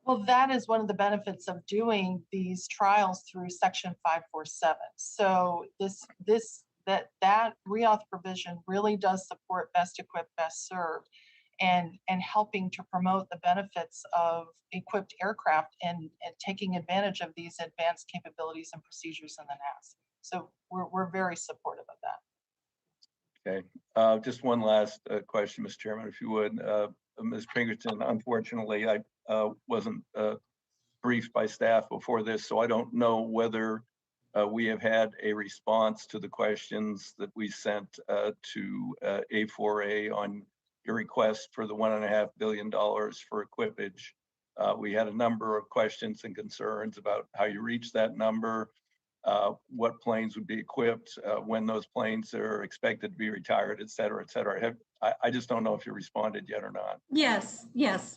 Well, that is one of the benefits of doing these trials through Section 547. So that reauth provision really does support best equipped, best served, and helping to promote the benefits of equipped aircraft and taking advantage of these advanced capabilities and procedures in the NAS. So we're very supportive of that. Okay, just one last question, Mr. Chairman, if you would. Ms. Pinkerton, unfortunately, I wasn't briefed by staff before this, so I don't know whether we have had a response to the questions that we sent to A4A on your request for the $1.5 billion for equipage. We had a number of questions and concerns about how you reach that number, what planes would be equipped, when those planes are expected to be retired, et cetera, et cetera. I just don't know if you responded yet or not. Yes,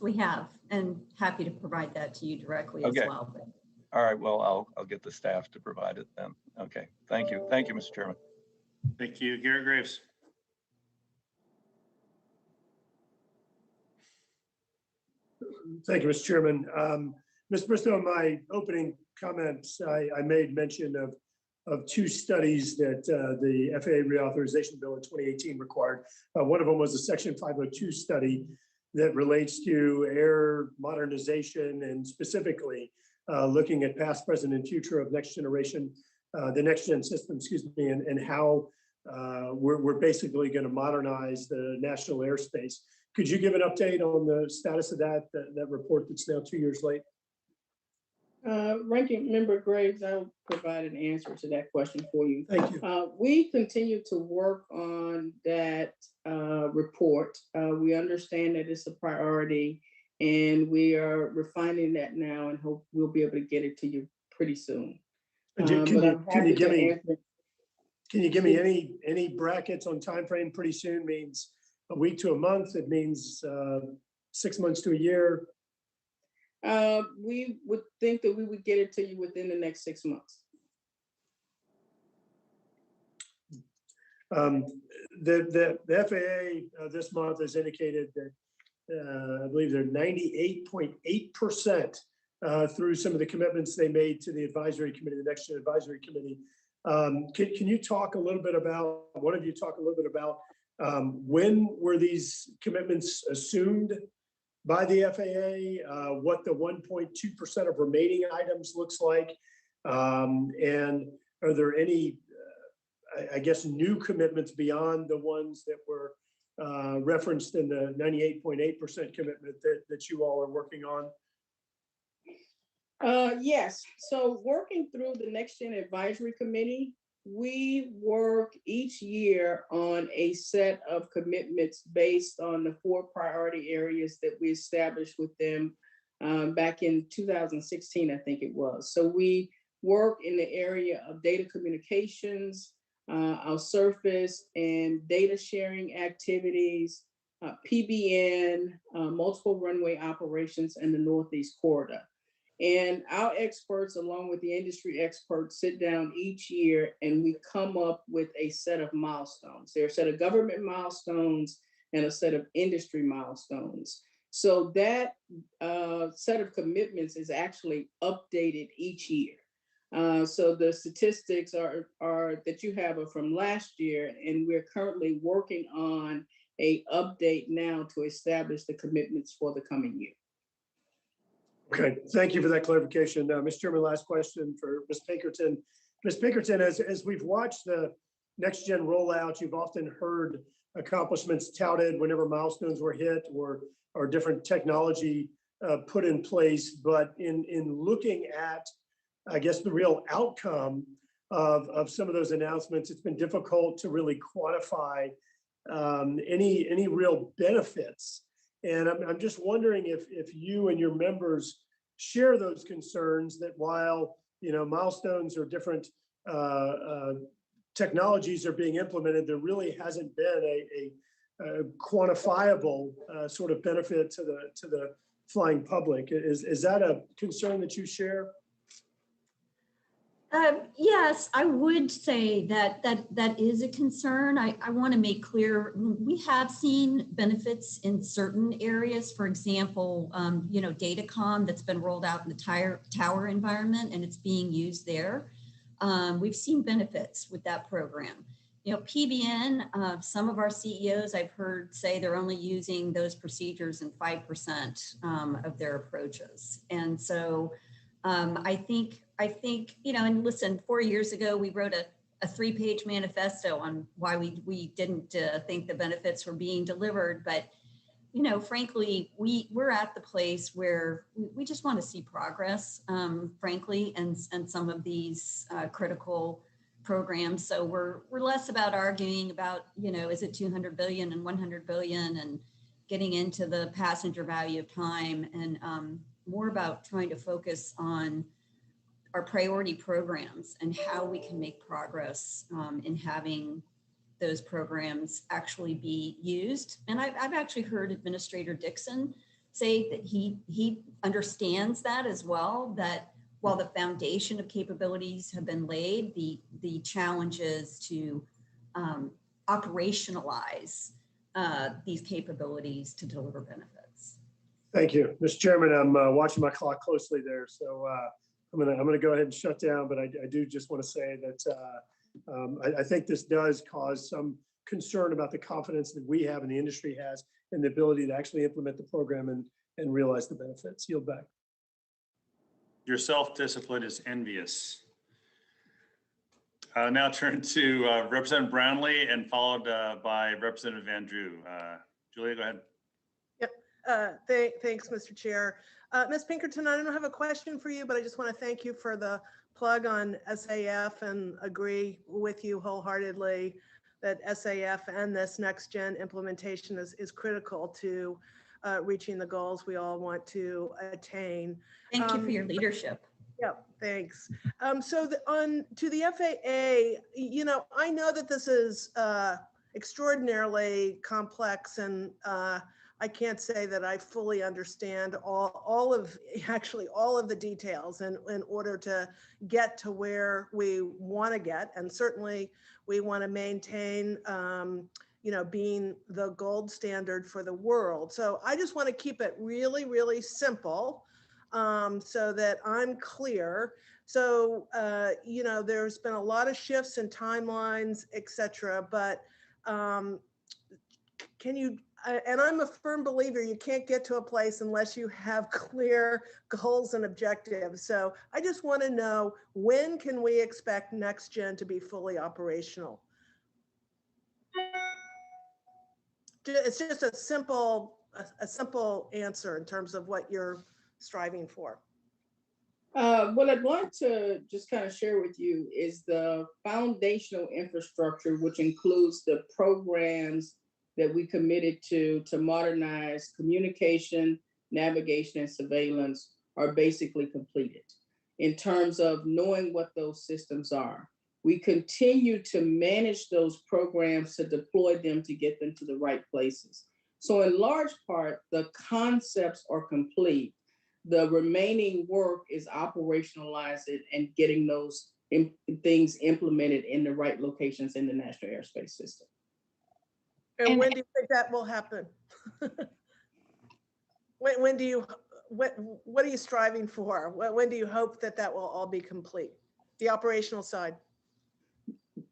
we have, and happy to provide that to you directly as well. But all right, well, I'll get the staff to provide it then. Okay, thank you. Thank you, Mr. Chairman. Thank you, Garrett Graves. Thank you, Mr. Chairman. Ms. Bristow, in my opening comments, I made mention of two studies that the FAA reauthorization bill in 2018 required. One of them was a Section 502 study that relates to air modernization and specifically looking at past, present, and future of next generation, the next gen system, and how we're basically going to modernize the national airspace. Could you give an update on the status of that report that's now 2 years late? Ranking Member Graves, I'll provide an answer to that question for you. Thank you. We continue to work on that report. We understand that it's a priority, and we are refining that now, and hope we'll be able to get it to you pretty soon. Can you give me any brackets on time frame? Pretty soon means a week to a month. It means 6 months to a year. We would think that we would get it to you within the next 6 months. The FAA this month has indicated that I believe they're 98.8% through some of the commitments they made to the advisory committee, the Next Gen Advisory Committee. Can you talk a little bit about, one of you talk a little bit about when were these commitments assumed by the FAA, what the 1.2% of remaining items looks like, and are there any, I guess, new commitments beyond the ones that were referenced in the 98.8% commitment that you all are working on? Yes, so working through the Next Gen Advisory Committee, we work each year on a set of commitments based on the 4 priority areas that we established with them back in 2016, I think it was. So we work in the area of data communications, our surface and data sharing activities, PBN, multiple runway operations, and the Northeast Corridor. And our experts, along with the industry experts, sit down each year and we come up with a set of milestones. There are a set of government milestones and a set of industry milestones. So that set of commitments is actually updated each year. So the statistics are that you have are from last year, and we're currently working on an update now to establish the commitments for the coming year. Okay, thank you for that clarification. Mr. Chairman, last question for Ms. Pinkerton. Ms. Pinkerton, as we've watched the Next Gen rollout, you've often heard accomplishments touted whenever milestones were hit or different technology put in place. But in looking at, I guess, the real outcome of some of those announcements, it's been difficult to really quantify any real benefits. And I'm just wondering if you and your members share those concerns that while, you know, milestones or different technologies are being implemented, there really hasn't been a quantifiable sort of benefit to the flying public. Is that a concern that you share? Yes, I would say that is a concern. I want to make clear we have seen benefits in certain areas. For example, you know, Datacom that's been rolled out in the tower environment and it's being used there. We've seen benefits with that program. PBN, some of our CEOs I've heard say they're only using those procedures in 5% of their approaches. And so I think, and listen, 4 years ago, we wrote a 3-page manifesto on why we didn't think the benefits were being delivered. But, frankly, we're at the place where we just want to see progress, frankly, and some of these critical programs. So we're less about arguing about, is it 200 billion and 100 billion and getting into the passenger value of time, and more about trying to focus on our priority programs and how we can make progress in having those programs actually be used. And I've actually heard Administrator Dixon say that he understands that as well, that while the foundation of capabilities have been laid, the challenge is to operationalize these capabilities to deliver benefits. Thank you, Mr. Chairman. I'm watching my clock closely there, so I'm gonna go ahead and shut down. But I do just want to say that I think this does cause some concern about the confidence that we have and the industry has in the ability to actually implement the program and realize the benefits. Yield back. Your self-discipline is envious. Now turn to Representative Brownlee and followed by Representative Andrew. Julia, go ahead. Yep. Thanks, Mr. Chair. Ms. Pinkerton, I don't have a question for you, but I just want to thank you for the plug on SAF and agree with you wholeheartedly that SAF and this next gen implementation is critical to reaching the goals we all want to attain. Thank you for your leadership. Yeah, thanks. So to the FAA, I know that this is extraordinarily complex, and I can't say that I fully understand all of the details in order to get to where we want to get, and certainly we want to maintain being the gold standard for the world. So I just want to keep it really, really simple so that I'm clear. So, there's been a lot of shifts in timelines, et cetera, but can you, and I'm a firm believer, you can't get to a place unless you have clear goals and objectives. So I just want to know, when can we expect Next Gen to be fully operational? It's just a simple answer in terms of what you're striving for. What I'd like to just kind of share with you is the foundational infrastructure, which includes the programs that we committed to modernize communication, navigation, and surveillance are basically completed in terms of knowing what those systems are. We continue to manage those programs to deploy them to get them to the right places. So in large part, the concepts are complete. The remaining work is operationalizing it and getting those things implemented in the right locations in the National Airspace System. And when do you think that will happen? What are you striving for? When do you hope that will all be complete? The operational side.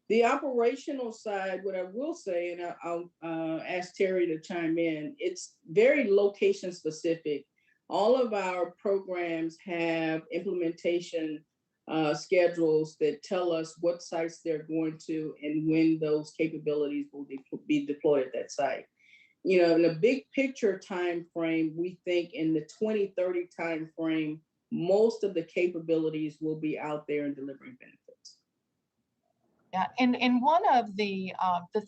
The operational side, what I will say, and I'll ask Terry to chime in, it's very location specific. All of our programs have implementation schedules that tell us what sites they're going to and when those capabilities will be deployed at that site. In a big picture time frame, we think in the 2030 time frame, most of the capabilities will be out there and delivering benefits. Yeah, and one of the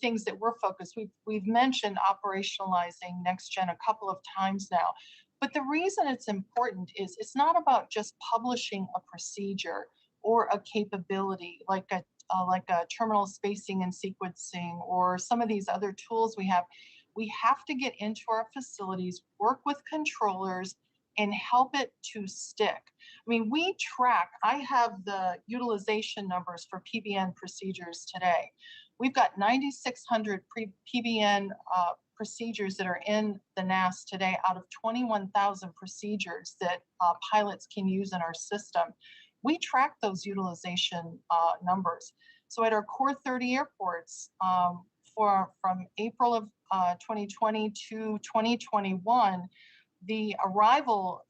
things that we're focused, we've mentioned operationalizing Next Gen a couple of times now, but the reason it's important is it's not about just publishing a procedure or a capability like a terminal spacing and sequencing or some of these other tools we have. We have to get into our facilities, work with controllers, and help it to stick. I mean, I have the utilization numbers for PBN procedures today. We've got 9,600 PBN procedures that are in the NAS today out of 21,000 procedures that pilots can use in our system. We track those utilization numbers. So at our core 30 airports, from April of 2020 to 2021, the arrival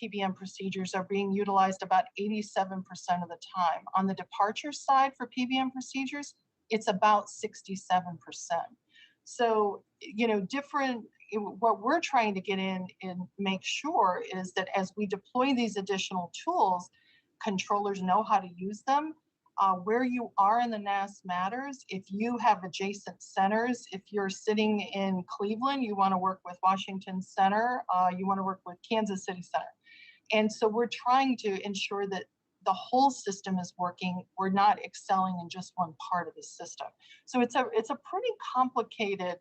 PBM procedures are being utilized about 87% of the time. On the departure side for PBM procedures, it's about 67%. So, you know, what we're trying to get in and make sure is that as we deploy these additional tools, controllers know how to use them. Where you are in the NAS matters. If you have adjacent centers, if you're sitting in Cleveland, you want to work with Washington Center, you want to work with Kansas City Center. And so we're trying to ensure that the whole system is working. We're not excelling in just one part of the system. So it's a pretty complicated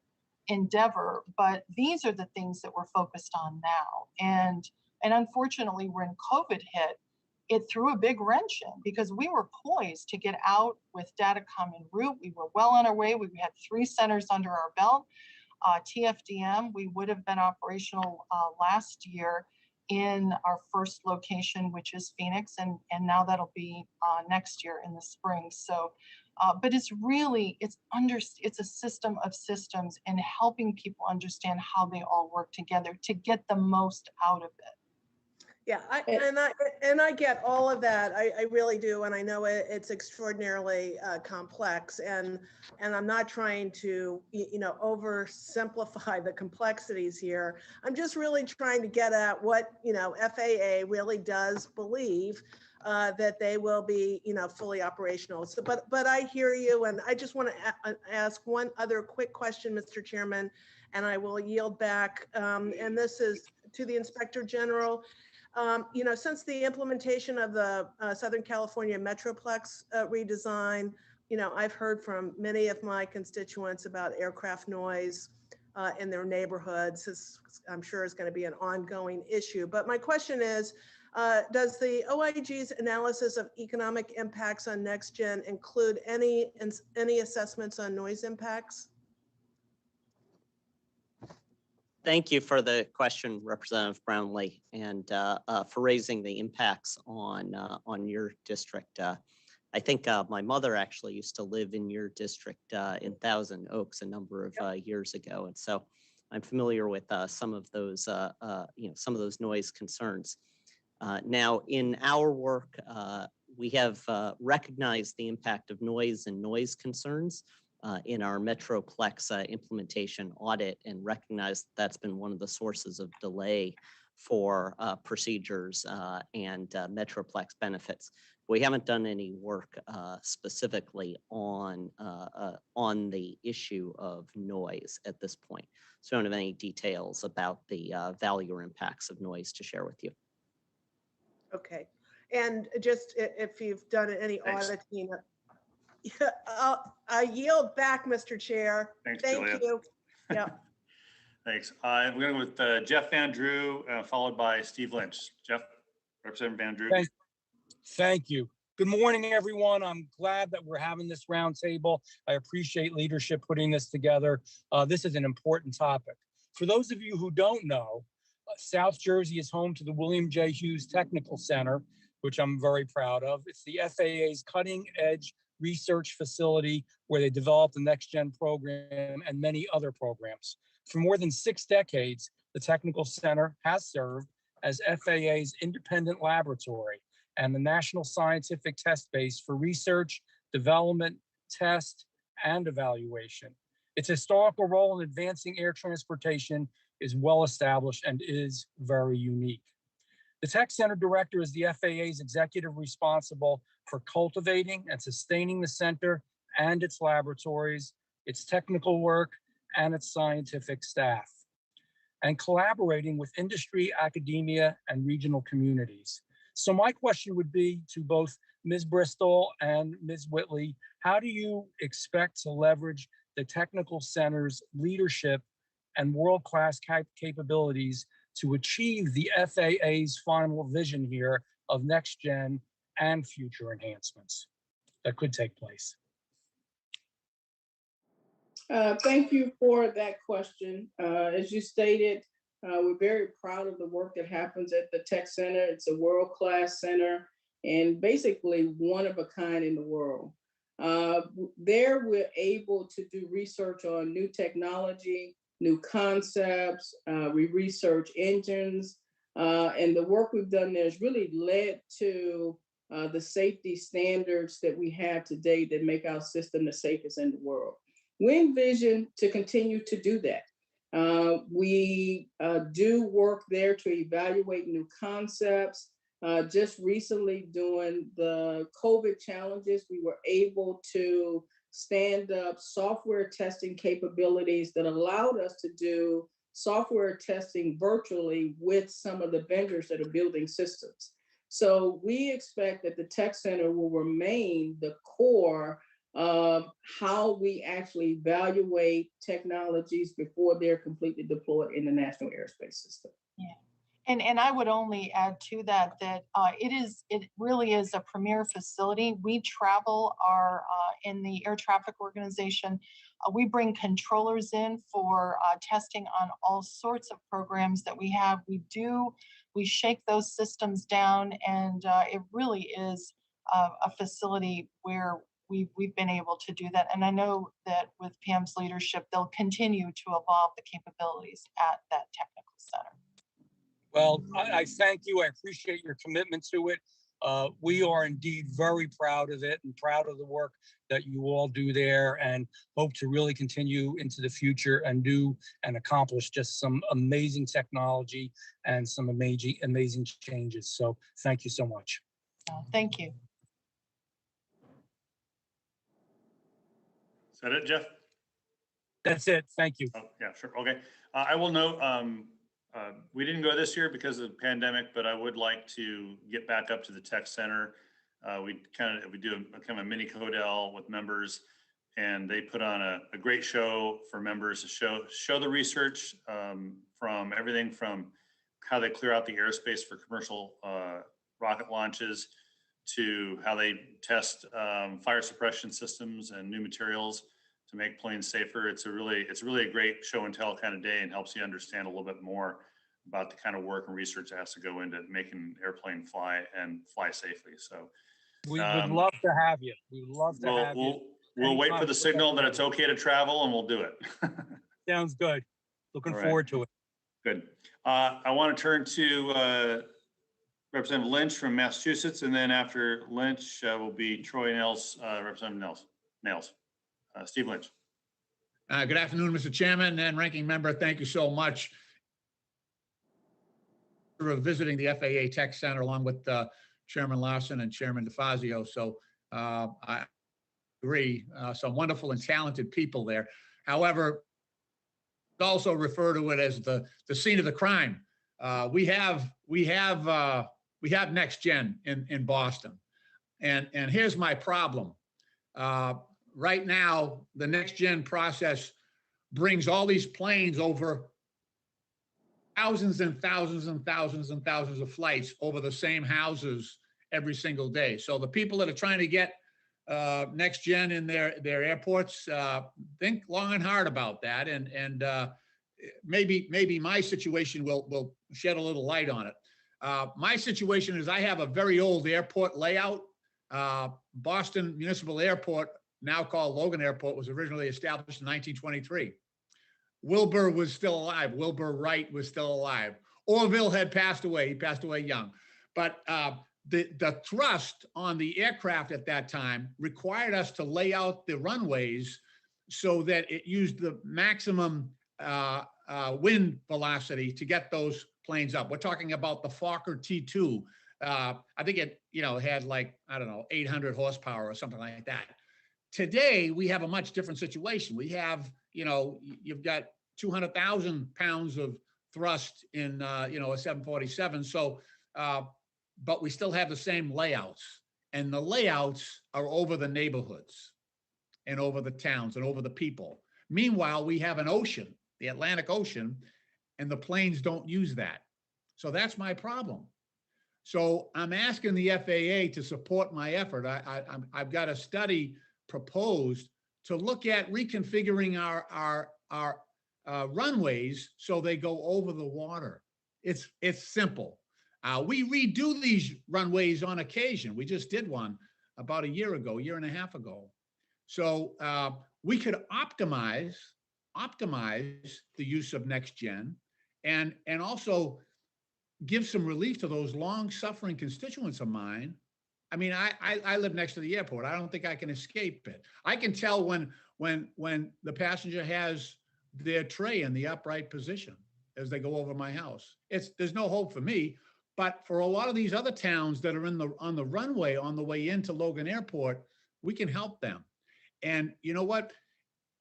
endeavor, but these are the things that we're focused on now. And unfortunately, when COVID hit, it threw a big wrench in because we were poised to get out with Datacom en route. We were well on our way. We had 3 centers under our belt. TFDM, we would have been operational last year in our first location, which is Phoenix, and now that'll be next year in the spring. So, but it's really, it's a system of systems and helping people understand how they all work together to get the most out of it. Yeah, I get all of that. I really do, and I know it's extraordinarily complex. And I'm not trying to oversimplify the complexities here. I'm just really trying to get at what FAA really does believe that they will be fully operational. So, but I hear you, and I just want to ask one other quick question, Mr. Chairman, and I will yield back. And this is to the Inspector General. Since the implementation of the Southern California Metroplex redesign, I've heard from many of my constituents about aircraft noise in their neighborhoods. This, I'm sure, is going to be an ongoing issue. But my question is, does the OIG's analysis of economic impacts on Next Gen include any assessments on noise impacts? Thank you for the question, Representative Brownlee, and for raising the impacts on your district. I think my mother actually used to live in your district in Thousand Oaks a number of years ago, and so I'm familiar with some of those noise concerns. Now, in our work, we have recognized the impact of noise and noise concerns in our Metroplex implementation audit, and recognize that's been one of the sources of delay for procedures and Metroplex benefits. We haven't done any work specifically on the issue of noise at this point. So I don't have any details about the value or impacts of noise to share with you. Okay. And just if you've done any auditing, I yield back, Mr. Chair. Thanks, Thank Julia. you. Yeah. Thanks. We're going with Jeff Van Drew, followed by Steve Lynch. Jeff, Representative Van Drew. Thank you. Good morning, everyone. I'm glad that we're having this roundtable. I appreciate leadership putting this together. This is an important topic. For those of you who don't know, South Jersey is home to the William J. Hughes Technical Center, which I'm very proud of. It's the FAA's cutting-edge research facility where they develop the Next Gen program and many other programs. For more than 6 decades, the Technical Center has served as FAA's independent laboratory and the national scientific test base for research, development, test, and evaluation. Its historical role in advancing air transportation is well established and is very unique. The Tech Center Director is the FAA's executive responsible for cultivating and sustaining the center and its laboratories, its technical work, and its scientific staff, and collaborating with industry, academia, and regional communities. So my question would be to both Ms. Bristol and Ms. Whitley, how do you expect to leverage the Technical Center's leadership and world-class capabilities to achieve the FAA's final vision here of Next Gen and future enhancements that could take place? Thank you for that question. As you stated, we're very proud of the work that happens at the Tech Center. It's a world-class center and basically one of a kind in the world. There we're able to do research on new technology, new concepts, we research engines, and the work we've done there has really led to the safety standards that we have today that make our system the safest in the world. We envision to continue to do that. We do work there to evaluate new concepts. Just recently during the COVID challenges, we were able to stand up software testing capabilities that allowed us to do software testing virtually with some of the vendors that are building systems. So we expect that the Tech Center will remain the core of how we actually evaluate technologies before they're completely deployed in the National Airspace System. Yeah. And I would only add to that it really is a premier facility. We travel in the air traffic organization. We bring controllers in for testing on all sorts of programs that we have. We shake those systems down, and it really is a facility where we've been able to do that. And I know that with Pam's leadership, they'll continue to evolve the capabilities at that technical center. Well, I thank you. I appreciate your commitment to it. We are indeed very proud of it and proud of the work that you all do there, and hope to really continue into the future and do and accomplish just some amazing technology and some amazing changes. So thank you so much. Thank you. Is that it, Jeff? That's it. Thank you. Oh, yeah, sure. Okay. I will note, we didn't go this year because of the pandemic, but I would like to get back up to the Tech Center. We do a kind of a mini Codel with members, and they put on a great show for members to show the research from everything from how they clear out the airspace for commercial rocket launches to how they test fire suppression systems and new materials to make planes safer. It's really a great show and tell kind of day, and helps you understand a little bit more about the kind of work and research that has to go into making an airplane fly safely. So we would love to have you. We would love to have you. We'll wait for the signal that it's okay to travel, and we'll do it. Sounds good. Looking forward to it. Good. I want to turn to Representative Lynch from Massachusetts, and then after Lynch will be Troy Nails, Representative Nails. Steve Lynch. Good afternoon, Mr. Chairman and Ranking Member. Thank you so much for visiting the FAA Tech Center along with Chairman Larson and Chairman DeFazio. So I agree, some wonderful and talented people there. However, also refer to it as the scene of the crime. We have Next Gen in Boston, and here's my problem. Right now, the Next Gen process brings all these planes over thousands and thousands and thousands and thousands of flights over the same houses every single day. So the people that are trying to get Next Gen in their airports, think long and hard about that. And maybe my situation will shed a little light on it. My situation is I have a very old airport layout. Boston Municipal Airport, now called Logan Airport, was originally established in 1923. Wilbur was still alive. Wilbur Wright was still alive. Orville had passed away. He passed away young. But the thrust on the aircraft at that time required us to lay out the runways so that it used the maximum wind velocity to get those planes up. We're talking about the Fokker T2. I think it had like, 800 horsepower or something like that. Today, we have a much different situation. We have, you've got 200,000 pounds of thrust in, a 747. So, but we still have the same layouts, and the layouts are over the neighborhoods and over the towns and over the people. Meanwhile, we have an ocean, the Atlantic Ocean, and the planes don't use that. So that's my problem. So I'm asking the FAA to support my effort. I've got a study proposed to look at reconfiguring our runways so they go over the water. It's simple. We redo these runways on occasion. We just did one about a year and a half ago. So we could optimize the use of Next Gen and also give some relief to those long-suffering constituents of mine. I mean, I live next to the airport. I don't think I can escape it. I can tell when the passenger has their tray in the upright position as they go over my house. There's no hope for me, but for a lot of these other towns that are on the runway on the way into Logan Airport, we can help them. And you know what?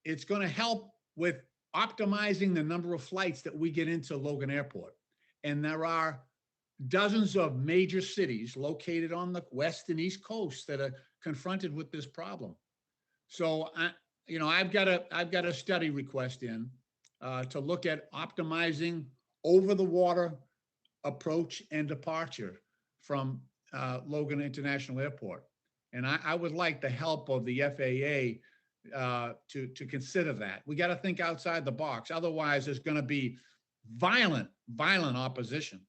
It's going to help with optimizing the number of flights that we get into Logan Airport. And there are dozens of major cities located on the west and east coast that are confronted with this problem. So I've got a study request in to look at optimizing over the water approach and departure from Logan International Airport. And I would like the help of the FAA to consider that. We got to think outside the box. Otherwise, there's going to be violent opposition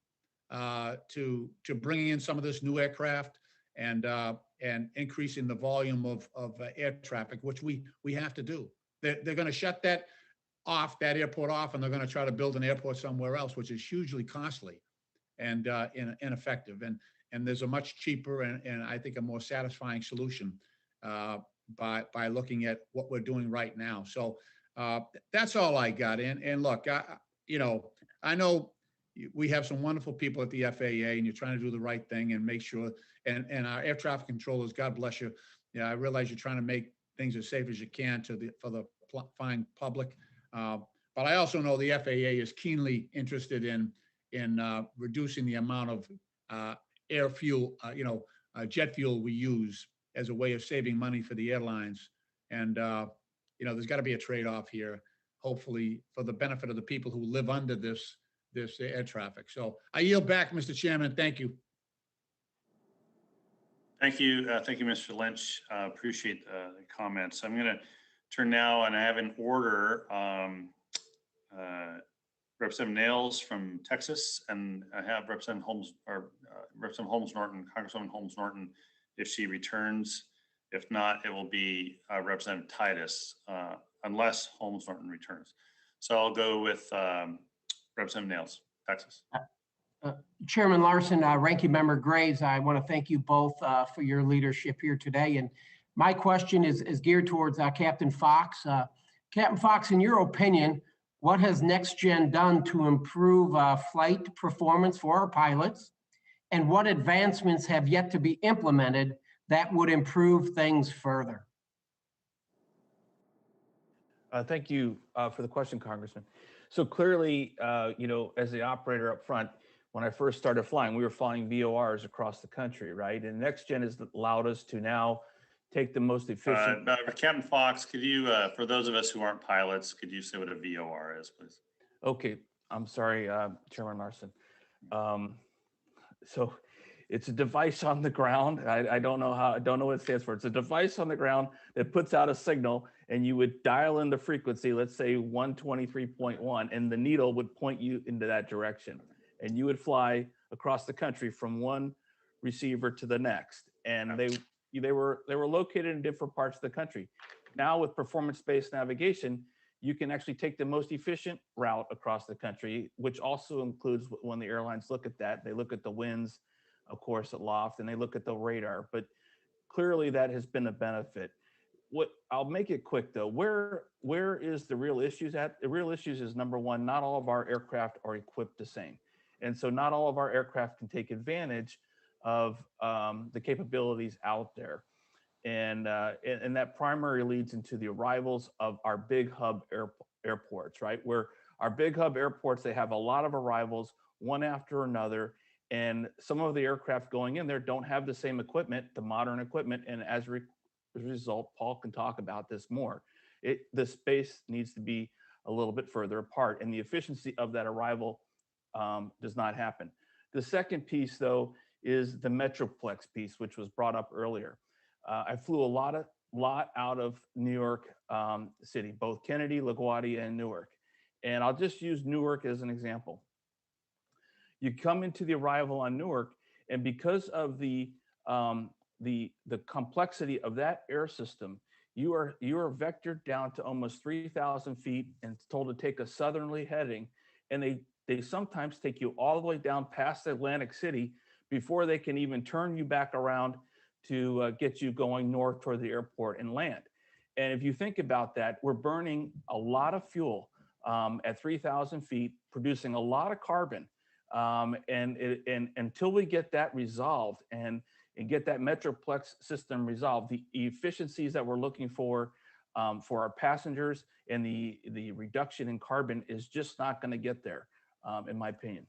to bringing in some of this new aircraft and increasing the volume of air traffic, which we have to do. They're going to shut that airport off, and they're going to try to build an airport somewhere else, which is hugely costly and ineffective. And there's a much cheaper and I think a more satisfying solution by looking at what we're doing right now. So that's all I got in. And look, I know we have some wonderful people at the FAA, and you're trying to do the right thing and make sure, and our air traffic controllers, God bless you. Yeah, I realize you're trying to make things as safe as you can for the flying public. But I also know the FAA is keenly interested in reducing the amount of air fuel, jet fuel we use as a way of saving money for the airlines. And, there's got to be a trade-off here, hopefully for the benefit of the people who live under this air traffic. So I yield back, Mr. Chairman. Thank you. Thank you. Thank you, Mr. Lynch. Appreciate the comments. I'm going to turn now, and I have in order Representative Nails from Texas, and I have Representative Holmes Norton, Congresswoman Holmes Norton, if she returns. If not, it will be Representative Titus, unless Holmes Norton returns. So I'll go with Representative Nails, Texas. Chairman Larson, Ranking Member Graves, I want to thank you both for your leadership here today. And my question is geared towards Captain Fox. Captain Fox, in your opinion, what has Next Gen done to improve flight performance for our pilots? And what advancements have yet to be implemented that would improve things further? Thank you for the question, Congressman. So clearly, as the operator up front, when I first started flying, we were flying VORs across the country, right? And Next Gen has allowed us to now take the most efficient. Captain Fox, could you, for those of us who aren't pilots, could you say what a VOR is, please? Okay, I'm sorry, Chairman Larson. So it's a device on the ground. I don't know what it stands for. It's a device on the ground that puts out a signal, and you would dial in the frequency, let's say 123.1, and the needle would point you into that direction. And you would fly across the country from one receiver to the next. And they were located in different parts of the country. Now with performance-based navigation, you can actually take the most efficient route across the country, which also includes when the airlines look at that, they look at the winds, of course, at loft, and they look at the radar. But clearly that has been a benefit. I'll make it quick though. Where is the real issues at? The real issues is, number one, not all of our aircraft are equipped the same. And so not all of our aircraft can take advantage of the capabilities out there. And that primarily leads into the arrivals of our big hub airports, right? Where our big hub airports, they have a lot of arrivals, one after another. And some of the aircraft going in there don't have the same equipment, the modern equipment. And as a result, Paul can talk about this more. The space needs to be a little bit further apart, and the efficiency of that arrival does not happen. The second piece, though, is the Metroplex piece, which was brought up earlier. I flew a lot out of New York City, both Kennedy, LaGuardia, and Newark. And I'll just use Newark as an example. You come into the arrival on Newark, and because of the complexity of that air system, you are vectored down to almost 3,000 feet and told to take a southerly heading. And they sometimes take you all the way down past Atlantic City before they can even turn you back around to get you going north toward the airport and land. And if you think about that, we're burning a lot of fuel at 3,000 feet, producing a lot of carbon. And until we get that resolved and get that Metroplex system resolved, the efficiencies that we're looking for our passengers and the reduction in carbon is just not going to get there, in my opinion.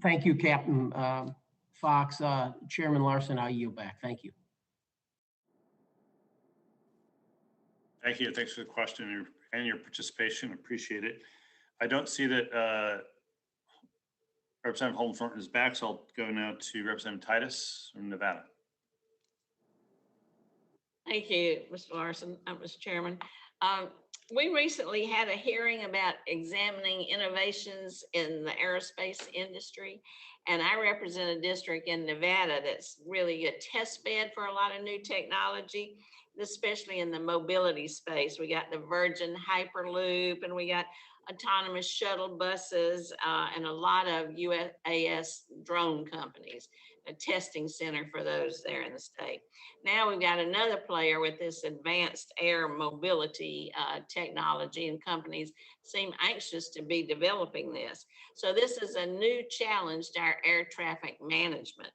Thank you, Captain Fox. Chairman Larson, I yield back. Thank you. Thank you. Thanks for the question and your participation. Appreciate it. I don't see that Representative Holden Thornton is back, so I'll go now to Representative Titus from Nevada. Thank you, Mr. Larson, Mr. Chairman. We recently had a hearing about examining innovations in the aerospace industry, and I represent a district in Nevada that's really a test bed for a lot of new technology, especially in the mobility space. We got the Virgin Hyperloop, and we got autonomous shuttle buses, and a lot of UAS drone companies, a testing center for those there in the state. Now we've got another player with this advanced air mobility technology, and companies seem anxious to be developing this. So this is a new challenge to our air traffic management.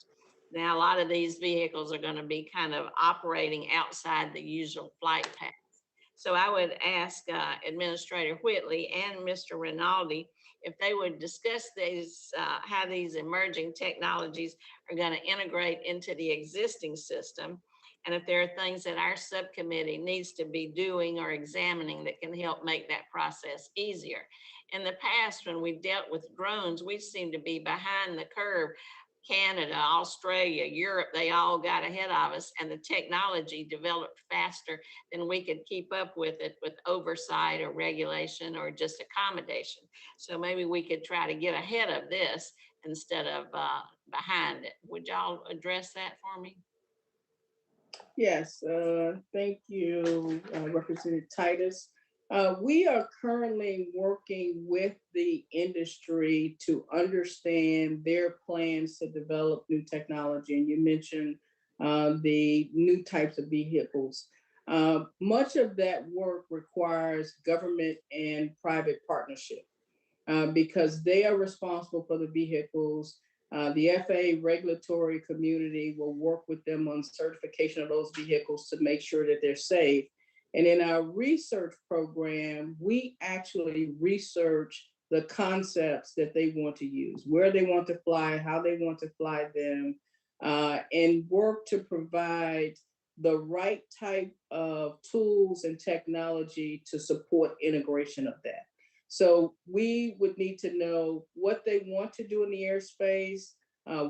Now, a lot of these vehicles are going to be kind of operating outside the usual flight path. So I would ask Administrator Whitley and Mr. Rinaldi if they would discuss these, how these emerging technologies are going to integrate into the existing system, and if there are things that our subcommittee needs to be doing or examining that can help make that process easier. In the past, when we dealt with drones, we seemed to be behind the curve. Canada, Australia, Europe, they all got ahead of us, and the technology developed faster than we could keep up with it with oversight or regulation or just accommodation. So maybe we could try to get ahead of this instead of behind it. Would y'all address that for me? Yes, thank you, Representative Titus. We are currently working with the industry to understand their plans to develop new technology. And you mentioned the new types of vehicles. Much of that work requires government and private partnership because they are responsible for the vehicles. The FAA regulatory community will work with them on certification of those vehicles to make sure that they're safe. And in our research program, we actually research the concepts that they want to use, where they want to fly, how they want to fly them, and work to provide the right type of tools and technology to support integration of that. So we would need to know what they want to do in the airspace,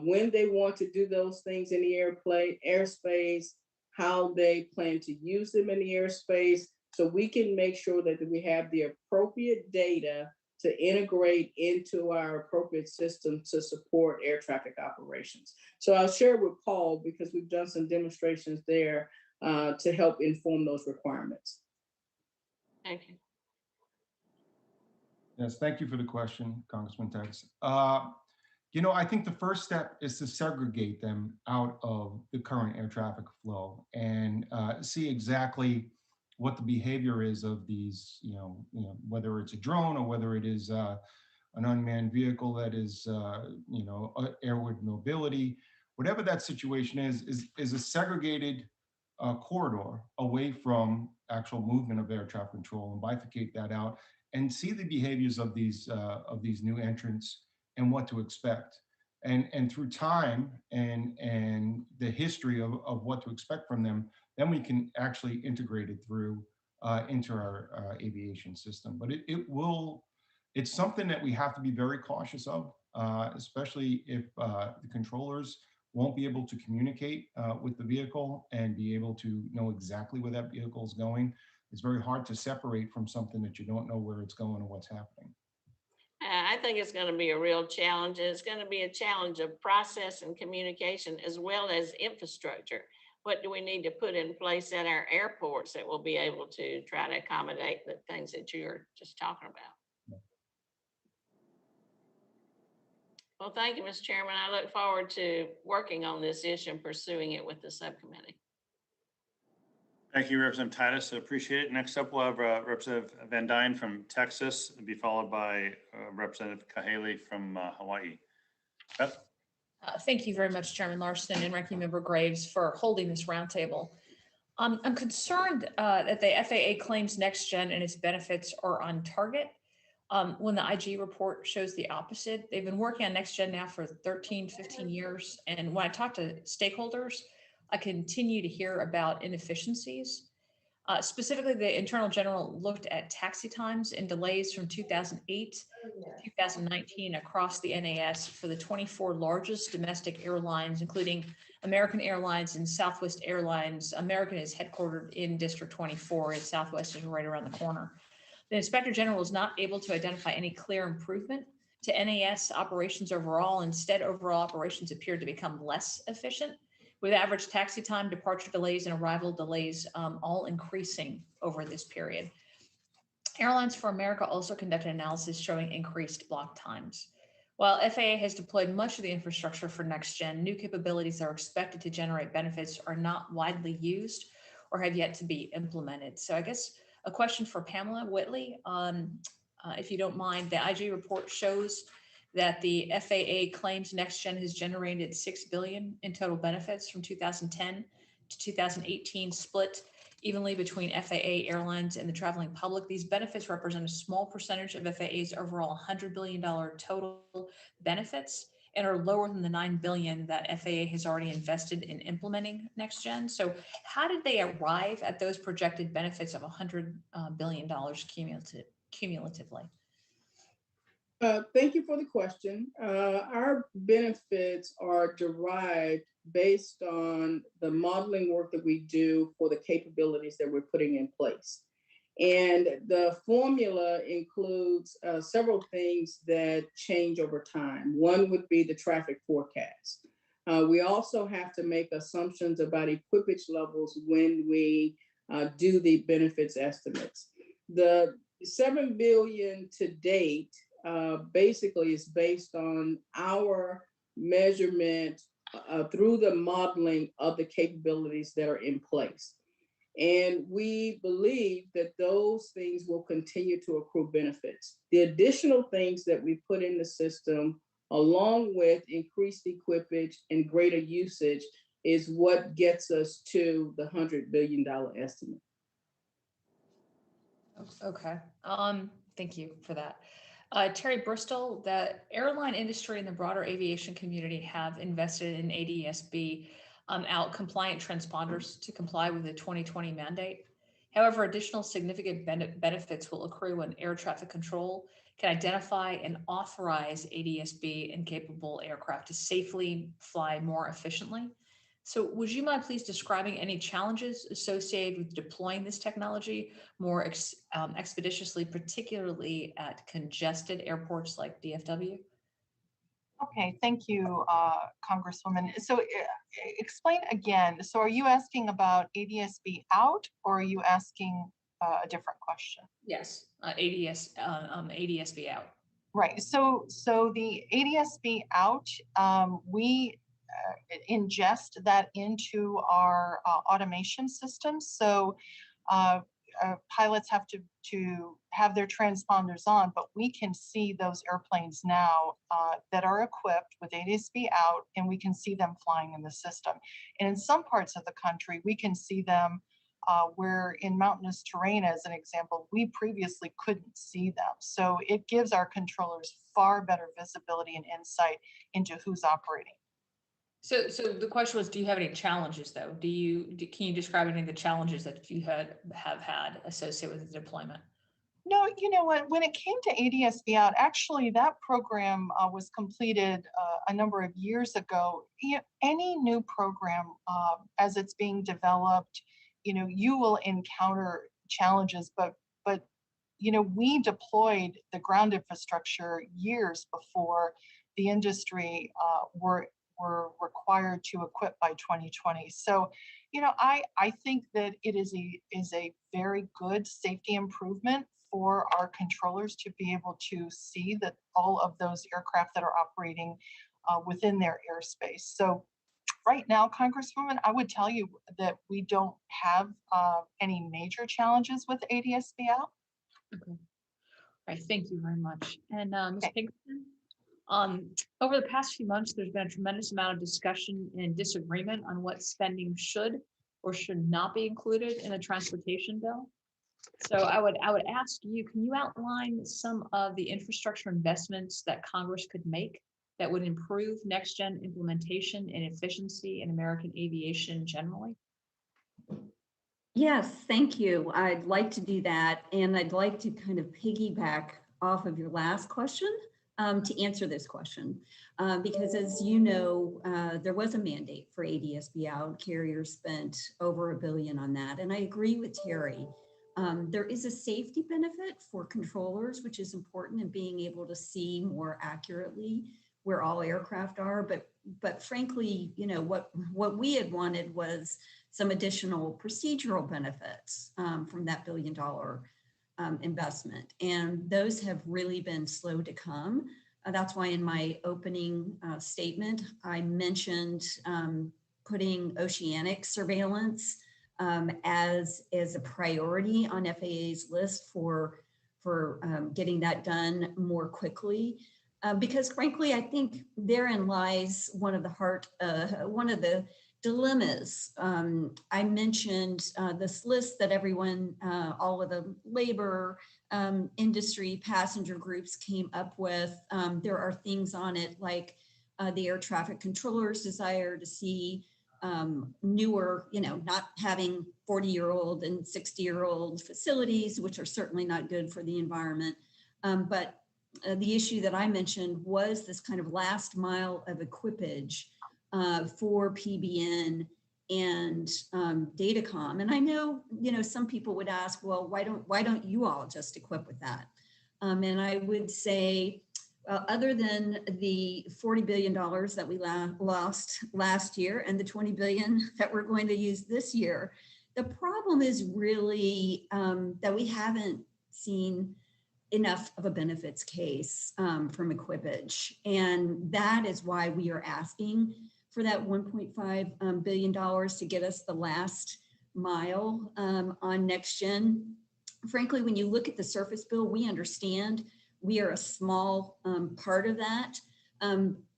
when they want to do those things in the airspace, how they plan to use them in the airspace, so we can make sure that we have the appropriate data to integrate into our appropriate system to support air traffic operations. So I'll share with Paul because we've done some demonstrations there to help inform those requirements. Thank you. Yes, thank you for the question, Congressman Tex. I think the first step is to segregate them out of the current air traffic flow and see exactly what the behavior is of these, whether it's a drone or whether it is an unmanned vehicle that is, airward mobility, whatever that situation is a segregated corridor away from actual movement of air traffic control and bifurcate that out and see the behaviors of these new entrants and what to expect. And through time and the history of what to expect from them, then we can actually integrate it through into our aviation system. But it's something that we have to be very cautious of, especially if the controllers won't be able to communicate with the vehicle and be able to know exactly where that vehicle is going. It's very hard to separate from something that you don't know where it's going or what's happening. I think it's going to be a real challenge. It's going to be a challenge of process and communication as well as infrastructure. what do we need to put in place at our airports that will be able to try to accommodate the things that you were just talking about? Well, thank you, Mr. Chairman. I look forward to working on this issue and pursuing it with the subcommittee. Thank you, Representative Titus. I appreciate it. Next up, we'll have Representative Van Dyne from Texas, and be followed by Representative Kahale from Hawaii. Beth? Thank you very much, Chairman Larson and Ranking Member Graves, for holding this roundtable. I'm concerned that the FAA claims Next Gen and its benefits are on target when the IG report shows the opposite. They've been working on Next Gen now for 13, 15 years. And when I talk to stakeholders, I continue to hear about inefficiencies. Specifically, the Internal General looked at taxi times and delays from 2008 to 2019 across the NAS for the 24 largest domestic airlines, including American Airlines and Southwest Airlines. American is headquartered in District 24, and Southwest is right around the corner. The Inspector General was not able to identify any clear improvement to NAS operations overall. Instead, overall operations appeared to become less efficient, with average taxi time, departure delays, and arrival delays all increasing over this period. Airlines for America also conducted analysis showing increased block times. While FAA has deployed much of the infrastructure for Next Gen, new capabilities that are expected to generate benefits are not widely used or have yet to be implemented. So I guess a question for Pamela Whitley, if you don't mind. The IG report shows that the FAA claims Next Gen has generated $6 billion in total benefits from 2010 to 2018, split evenly between FAA, airlines, and the traveling public. These benefits represent a small percentage of FAA's overall $100 billion total benefits and are lower than the $9 billion that FAA has already invested in implementing Next Gen. So how did they arrive at those projected benefits of $100 billion cumulatively? Thank you for the question. Our benefits are derived based on the modeling work that we do for the capabilities that we're putting in place. And the formula includes several things that change over time. One would be the traffic forecast. We also have to make assumptions about equipage levels when we do the benefits estimates. The $7 billion to date basically is based on our measurement through the modeling of the capabilities that are in place. And we believe that those things will continue to accrue benefits. The additional things that we put in the system, along with increased equipage and greater usage, is what gets us to the $100 billion estimate. Okay, thank you for that. Terry Bristol, the airline industry and the broader aviation community have invested in ADS-B out compliant transponders to comply with the 2020 mandate. However, additional significant benefits will accrue when air traffic control can identify and authorize ADS-B and capable aircraft to safely fly more efficiently. So would you mind please describing any challenges associated with deploying this technology more expeditiously, particularly at congested airports like DFW? Okay, thank you, Congresswoman. So explain again. So are you asking about ADS-B out, or are you asking a different question? Yes, ADS-B out. Right. So the ADS-B out, we ingest that into our automation systems. So pilots have to have their transponders on, but we can see those airplanes now that are equipped with ADS-B out, and we can see them flying in the system. And in some parts of the country, we can see them where in mountainous terrain, as an example, we previously couldn't see them. So it gives our controllers far better visibility and insight into who's operating. So the question was, do you have any challenges though? Can you describe any of the challenges that you have had associated with the deployment? No, you know what, when it came to ADS-B out, actually that program was completed a number of years ago. Any new program, as it's being developed, you will encounter challenges, but we deployed the ground infrastructure years before the industry were required to equip by 2020. So, I think that it is a very good safety improvement for our controllers to be able to see that all of those aircraft that are operating within their airspace. So right now, Congresswoman, I would tell you that we don't have any major challenges with ADS-B out. Okay. All right, thank you very much. And Ms. Pinkerton, over the past few months, there's been a tremendous amount of discussion and disagreement on what spending should or should not be included in a transportation bill. So I would ask you, can you outline some of the infrastructure investments that Congress could make that would improve next gen implementation and efficiency in American aviation generally? Yes, thank you. I'd like to do that. And I'd like to kind of piggyback off of your last question to answer this question. Because as you know, there was a mandate for ADS-B out. Carriers spent over $1 billion on that. And I agree with Terry. There is a safety benefit for controllers, which is important in being able to see more accurately where all aircraft are. But frankly, what we had wanted was some additional procedural benefits from that $1 billion investment. And those have really been slow to come. That's why in my opening statement, I mentioned putting oceanic surveillance as a priority on FAA's list for getting that done more quickly. Because frankly, I think therein lies one of the dilemmas. I mentioned this list that everyone, all of the labor, industry, passenger groups came up with. There are things on it like the air traffic controllers' desire to see newer, not having 40-year-old and 60-year-old facilities, which are certainly not good for the environment. But the issue that I mentioned was this kind of last mile of equipage for PBN and Datacom. And I know, some people would ask, well, why don't you all just equip with that? And I would say, other than the $40 billion that we lost last year and the $20 billion that we're going to use this year, the problem is really that we haven't seen enough of a benefits case from equipage. And that is why we are asking for that $1.5 billion to get us the last mile on next gen. Frankly, when you look at the surface bill, we understand we are a small part of that.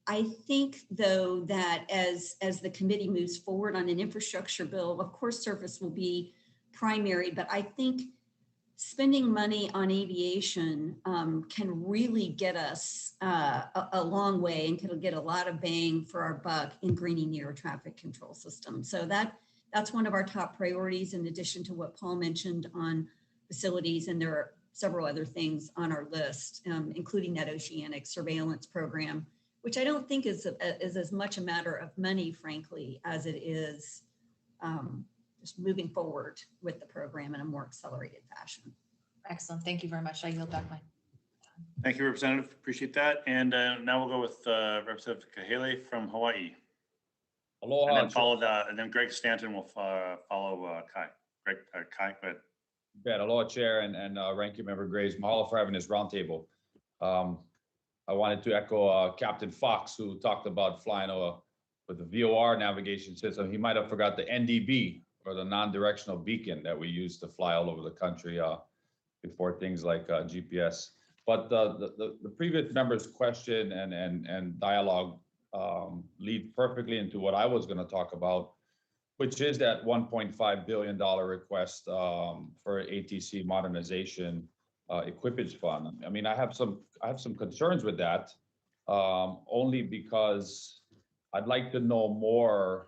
I think, though, that as the committee moves forward on an infrastructure bill, of course, surface will be primary, but I think spending money on aviation can really get us a long way and can get a lot of bang for our buck in greening the air traffic control system. So that's one of our top priorities, in addition to what Paul mentioned on facilities. And there are several other things on our list, including that oceanic surveillance program, which I don't think is as much a matter of money, frankly, as it is just moving forward with the program in a more accelerated fashion. Excellent. Thank you very much. I yield back my. Thank you, Representative. Appreciate that. And now we'll go with Representative Kahele from Hawaii. Aloha. And then and then Greg Stanton will follow Kai. Kai, go ahead. Aloha, Chair and Ranking Member Graves. Mahalo for having this roundtable. I wanted to echo Captain Fox, who talked about flying with the VOR navigation system. He might have forgot the NDB, or the non-directional beacon that we use to fly all over the country before things like GPS. But the previous member's question and dialogue lead perfectly into what I was going to talk about, which is that $1.5 billion request for ATC modernization equipage fund. I mean, I have some concerns with that, only because I'd like to know more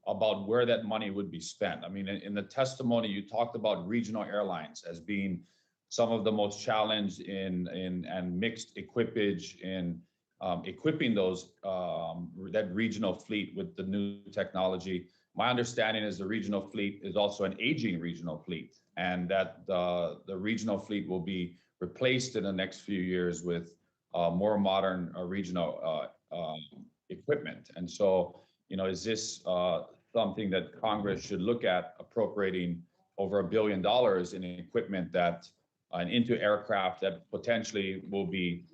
about where that money would be spent. I mean, in the testimony, you talked about regional airlines as being some of the most challenged and mixed equipage in equipping those that regional fleet with the new technology. My understanding is the regional fleet is also an aging regional fleet, and that the regional fleet will be replaced in the next few years with more modern regional equipment. And so, is this something that Congress should look at appropriating over $1 billion in equipment that and into aircraft that potentially will be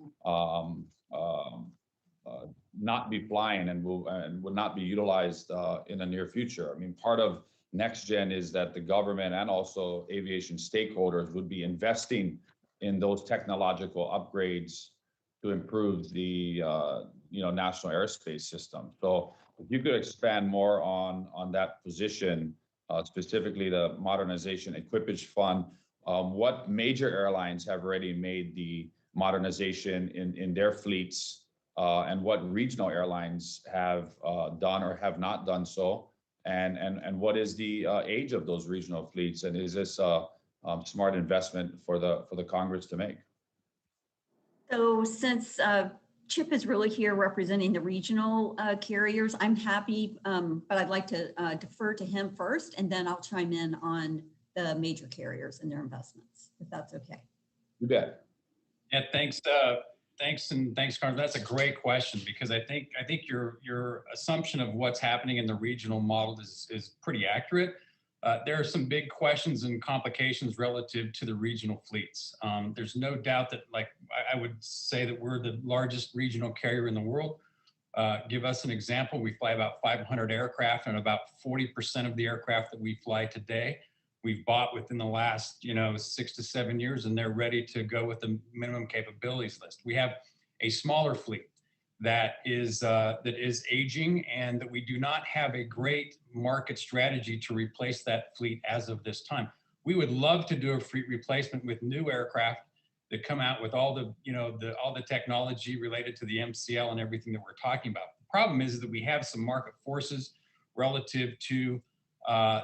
not be flying and will not be utilized in the near future. I mean, part of Next Gen is that the government and also aviation stakeholders would be investing in those technological upgrades to improve the national airspace system. So if you could expand more on that position, specifically the Modernization Equipage Fund, what major airlines have already made the modernization in their fleets, and what regional airlines have done or have not done so, and what is the age of those regional fleets, and is this a smart investment for the Congress to make? So since Chip is really here representing the regional carriers, I'm happy, but I'd like to defer to him first, and then I'll chime in on the major carriers and their investments, if that's okay. You bet. Yeah, thanks, Carter. That's a great question, because I think your assumption of what's happening in the regional model is pretty accurate. There are some big questions and complications relative to the regional fleets. There's no doubt that, like, I would say that we're the largest regional carrier in the world. Give us an example. We fly about 500 aircraft, and about 40% of the aircraft that we fly today, we've bought within the last 6 to 7 years, and they're ready to go with the minimum capabilities list. We have a smaller fleet that is aging, and that we do not have a great market strategy to replace that fleet as of this time. We would love to do a fleet replacement with new aircraft that come out with all the all the technology related to the MCL and everything that we're talking about. The problem is that we have some market forces relative to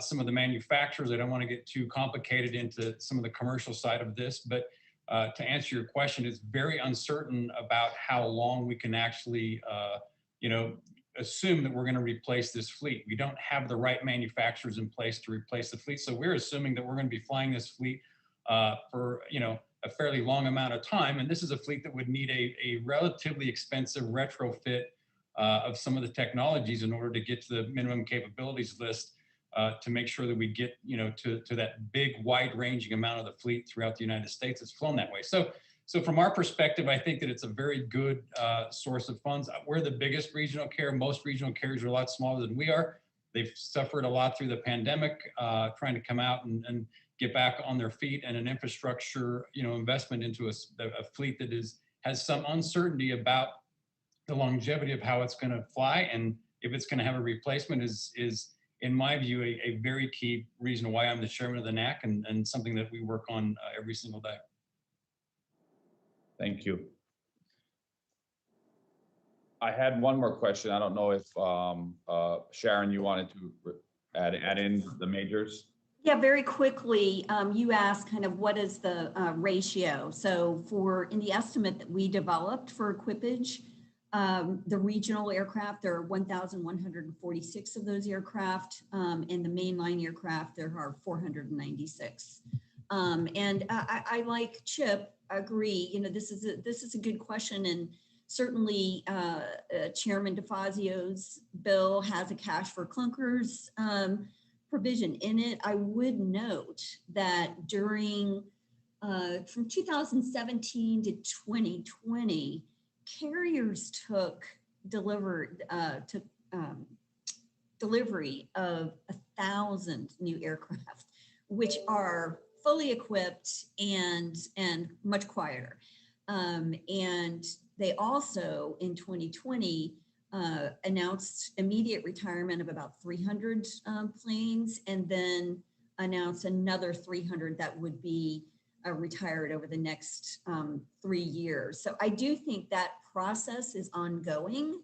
some of the manufacturers. I don't want to get too complicated into some of the commercial side of this, but to answer your question, it's very uncertain about how long we can actually, assume that we're going to replace this fleet. We don't have the right manufacturers in place to replace the fleet. So we're assuming that we're going to be flying this fleet for, a fairly long amount of time. And this is a fleet that would need a relatively expensive retrofit of some of the technologies in order to get to the minimum capabilities list, to make sure that we get, to that big, wide-ranging amount of the fleet throughout the United States that's flown that way. So from our perspective, I think that it's a very good source of funds. We're the biggest regional carrier. Most regional carriers are a lot smaller than we are. They've suffered a lot through the pandemic, trying to come out and get back on their feet, and an infrastructure, investment into a fleet that has some uncertainty about the longevity of how it's going to fly, and if it's going to have a replacement is in my view, a very key reason why I'm the chairman of the NAC, and something that we work on every single day. Thank you. I had one more question. I don't know if Sharon, you wanted to add in the majors? Yeah, very quickly, you asked kind of what is the ratio. So in the estimate that we developed for equipage, the regional aircraft, there are 1,146 of those aircraft, and the mainline aircraft, there are 496. And I like Chip, agree, this is a good question, and certainly Chairman DeFazio's bill has a cash for clunkers provision in it. I would note that during from 2017 to 2020, carriers took delivery of 1,000 new aircraft, which are fully equipped and much quieter. And they also, in 2020, announced immediate retirement of about 300 planes, and then announced another 300 that would be retired over the next 3 years. So I do think that process is ongoing,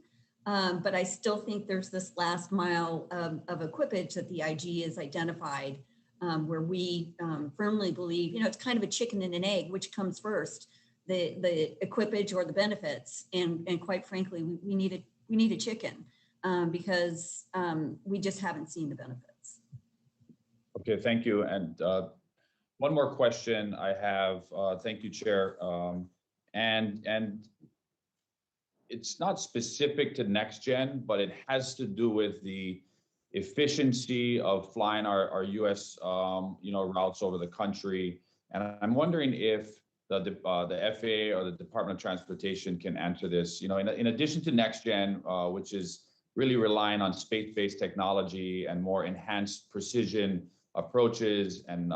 but I still think there's this last mile of equipage that the IG has identified, where we firmly believe, it's kind of a chicken and an egg, which comes first, the equipage or the benefits. And quite frankly, we need a chicken because we just haven't seen the benefits. Okay, thank you. And one more question I have. Thank you, Chair. And it's not specific to Next Gen, but it has to do with the efficiency of flying our U.S. Routes over the country. And I'm wondering if the FAA or the Department of Transportation can answer this. In addition to Next Gen, which is really relying on space-based technology and more enhanced precision approaches and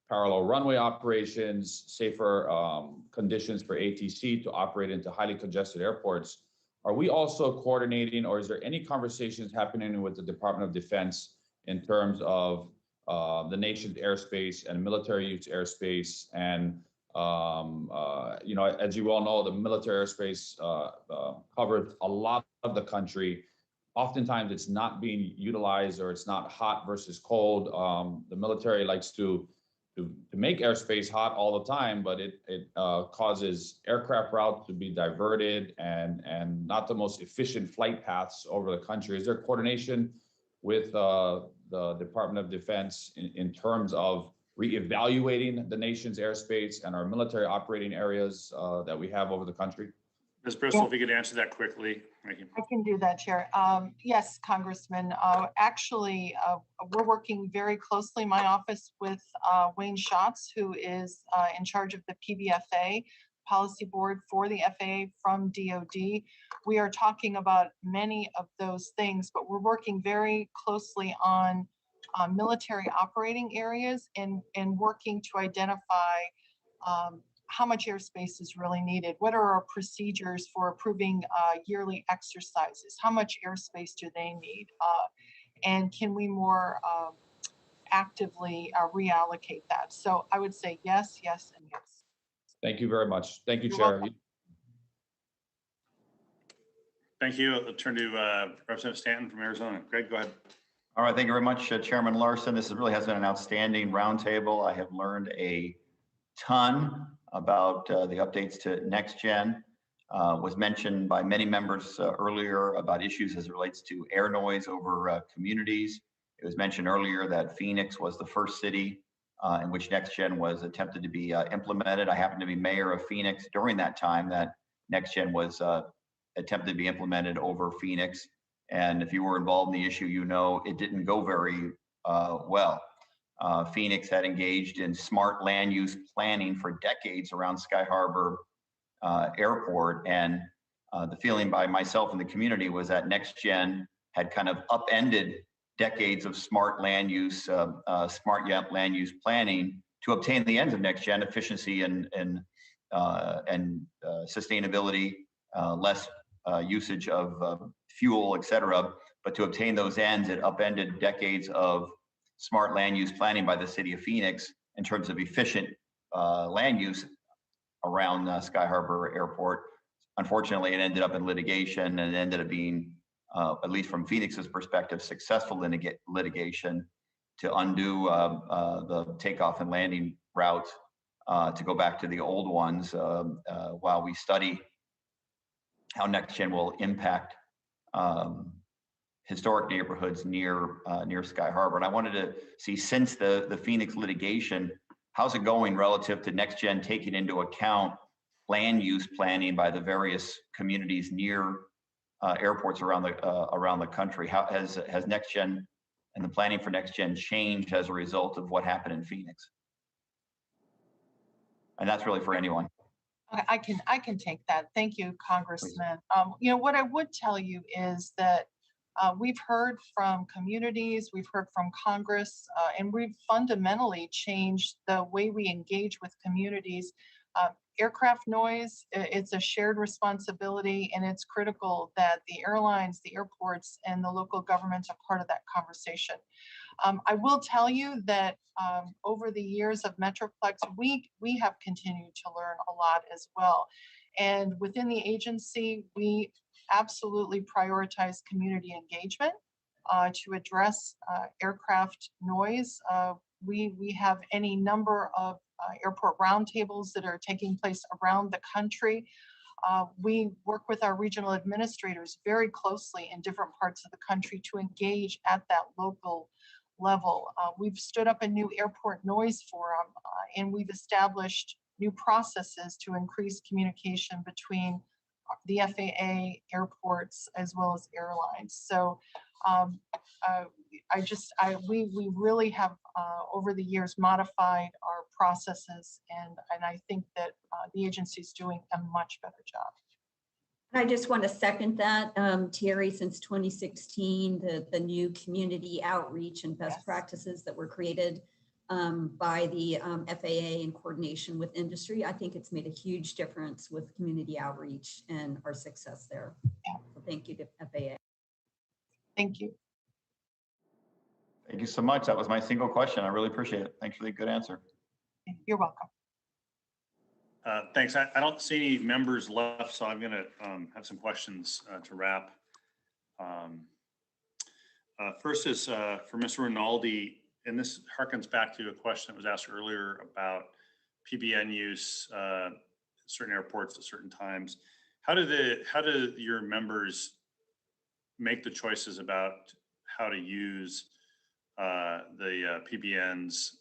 parallel runway operations, safer conditions for ATC to operate into highly congested airports. Are we also coordinating, or is there any conversations happening with the Department of Defense in terms of the nation's airspace and military use airspace? And as you all know, the military airspace covers a lot of the country. Oftentimes, it's not being utilized, or it's not hot versus cold. The military likes to make airspace hot all the time, but it causes aircraft routes to be diverted and not the most efficient flight paths over the country. Is there coordination with the Department of Defense in terms of reevaluating the nation's airspace and our military operating areas that we have over the country? Ms. Bristol, if you could answer that quickly. Thank you. I can do that, Chair. Yes, Congressman. Actually, we're working very closely, my office, with Wayne Schatz, who is in charge of the PBFA policy board for the FAA from DOD. We are talking about many of those things, but we're working very closely on military operating areas and working to identify how much airspace is really needed. What are our procedures for approving yearly exercises? How much airspace do they need? And can we more actively reallocate that? So I would say yes, yes, and yes. Thank you very much. Thank you, You're Chair. welcome. Thank you. I'll turn to Representative Stanton from Arizona. Greg, go ahead. All right, thank you very much, Chairman Larson. This really has been an outstanding roundtable. I have learned a ton about the updates to Next Gen. Was mentioned by many members earlier about issues as it relates to air noise over communities. It was mentioned earlier that Phoenix was the first city in which Next Gen was attempted to be implemented. I happened to be mayor of Phoenix during that time that Next Gen was attempted to be implemented over Phoenix. And if you were involved in the issue, you know it didn't go very well. Phoenix had engaged in smart land use planning for decades around Sky Harbor Airport. And the feeling by myself and the community was that Next Gen had kind of upended decades of smart land use planning to obtain the ends of Next Gen: efficiency and sustainability, less usage of fuel, et cetera. But to obtain those ends, it upended decades of smart land use planning by the city of Phoenix in terms of efficient land use around Sky Harbor Airport. Unfortunately, it ended up in litigation, and it ended up being, at least from Phoenix's perspective, successful litigation to undo the takeoff and landing routes to go back to the old ones while we study how Next Gen will impact historic neighborhoods near Sky Harbor. And I wanted to see, since the Phoenix litigation, how's it going relative to Next Gen taking into account land use planning by the various communities near airports around the country? How has Next Gen and the planning for Next Gen changed as a result of what happened in Phoenix? And that's really for anyone. I can take that. Thank you, Congressman. What I would tell you is that we've heard from communities, we've heard from Congress, and we've fundamentally changed the way we engage with communities. Aircraft noise, it's a shared responsibility, and it's critical that the airlines, the airports, and the local governments are part of that conversation. I will tell you that over the years of Metroplex, we have continued to learn a lot as well. And within the agency, we absolutely prioritize community engagement to address aircraft noise. We have any number of airport roundtables that are taking place around the country. We work with our regional administrators very closely in different parts of the country to engage at that local level. We've stood up a new airport noise forum, and we've established new processes to increase communication between the FAA, airports, as well as airlines. So We really have over the years modified our processes, and I think that the agency is doing a much better job. I just want to second that, Terry, since 2016, the new community outreach and best practices that were created by the FAA in coordination with industry, I think it's made a huge difference with community outreach and our success there. So thank you to FAA. Thank you. Thank you so much. That was my single question. I really appreciate it. Thanks for the good answer. You're welcome. Thanks. I don't see any members left, so I'm going to have some questions to wrap. First is for Mr. Rinaldi, and this harkens back to a question that was asked earlier about PBN use at certain airports at certain times. How do your members make the choices about how to use the PBNs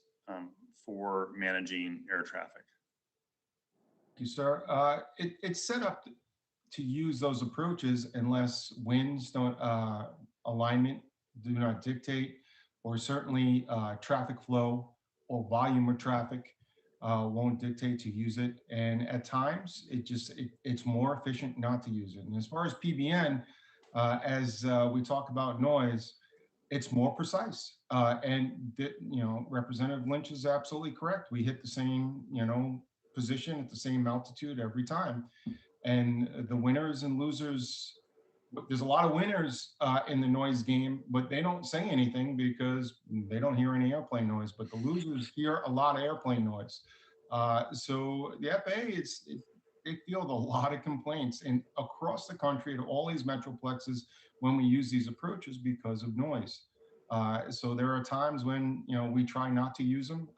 for managing air traffic? Thank you, sir. It's set up to use those approaches unless winds don't alignment do not dictate, or certainly traffic flow or volume of traffic won't dictate to use it. And at times, it's more efficient not to use it. And as far as PBN, as we talk about noise, it's more precise. Representative Lynch is absolutely correct. We hit the same, position at the same altitude every time. And the winners and losers, there's a lot of winners in the noise game, but they don't say anything because they don't hear any airplane noise, but the losers hear a lot of airplane noise. So the FAA, they field a lot of complaints across the country to all these metroplexes when we use these approaches because of noise. So there are times when we try not to use them.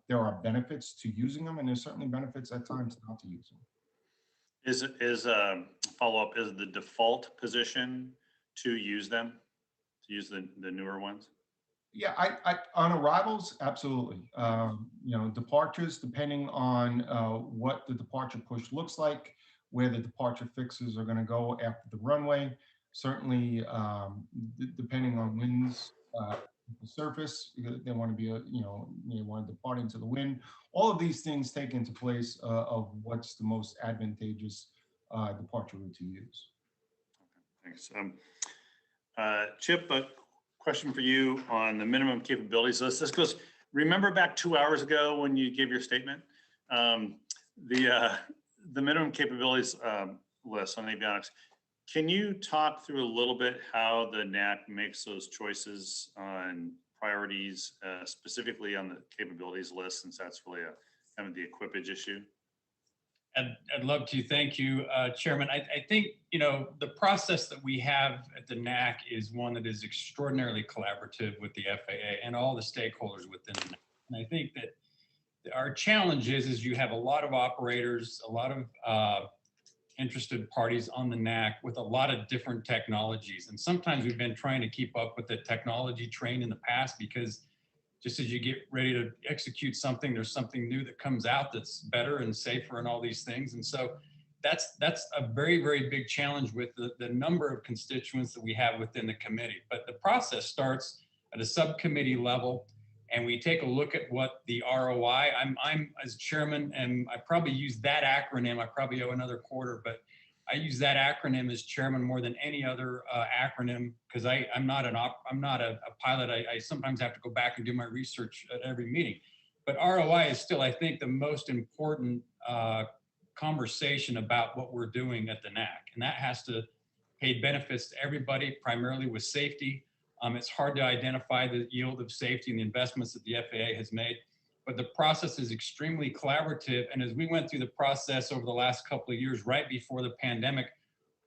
There are benefits to using them, and there's certainly benefits at times not to use them. Is follow-up, is the default position to use them, to use the newer ones? Yeah, I on arrivals, absolutely. Departures, depending on what the departure push looks like, where the departure fixes are going to go after the runway. Certainly, depending on winds, the surface, they want to be, they want to depart into the wind. All of these things take into place of what's the most advantageous departure route to use. Okay, thanks. Chip, a question for you on the minimum capabilities list. This goes, remember back 2 hours ago when you gave your statement? The minimum capabilities list on avionics. Can you talk through a little bit how the NAC makes those choices on priorities, specifically on the capabilities list, since that's really kind of the equipage issue? I'd love to. Thank you, Chairman. I think, the process that we have at the NAC is one that is extraordinarily collaborative with the FAA and all the stakeholders within the NAC. And I think that our challenge is you have a lot of operators, a lot of interested parties on the NAC with a lot of different technologies. And sometimes we've been trying to keep up with the technology train in the past, because just as you get ready to execute something, there's something new that comes out that's better and safer and all these things. And so that's a very, very big challenge with the number of constituents that we have within the committee. But the process starts at a subcommittee level, and we take a look at what the ROI, I'm as chairman, and I probably use that acronym, I probably owe another quarter, but I use that acronym as chairman more than any other acronym, because I'm not a pilot. I sometimes have to go back and do my research at every meeting. But ROI is still, I think, the most important conversation about what we're doing at the NAC. And that has to pay benefits to everybody, primarily with safety. It's hard to identify the yield of safety and the investments that the FAA has made, but the process is extremely collaborative. And as we went through the process over the last couple of years, right before the pandemic,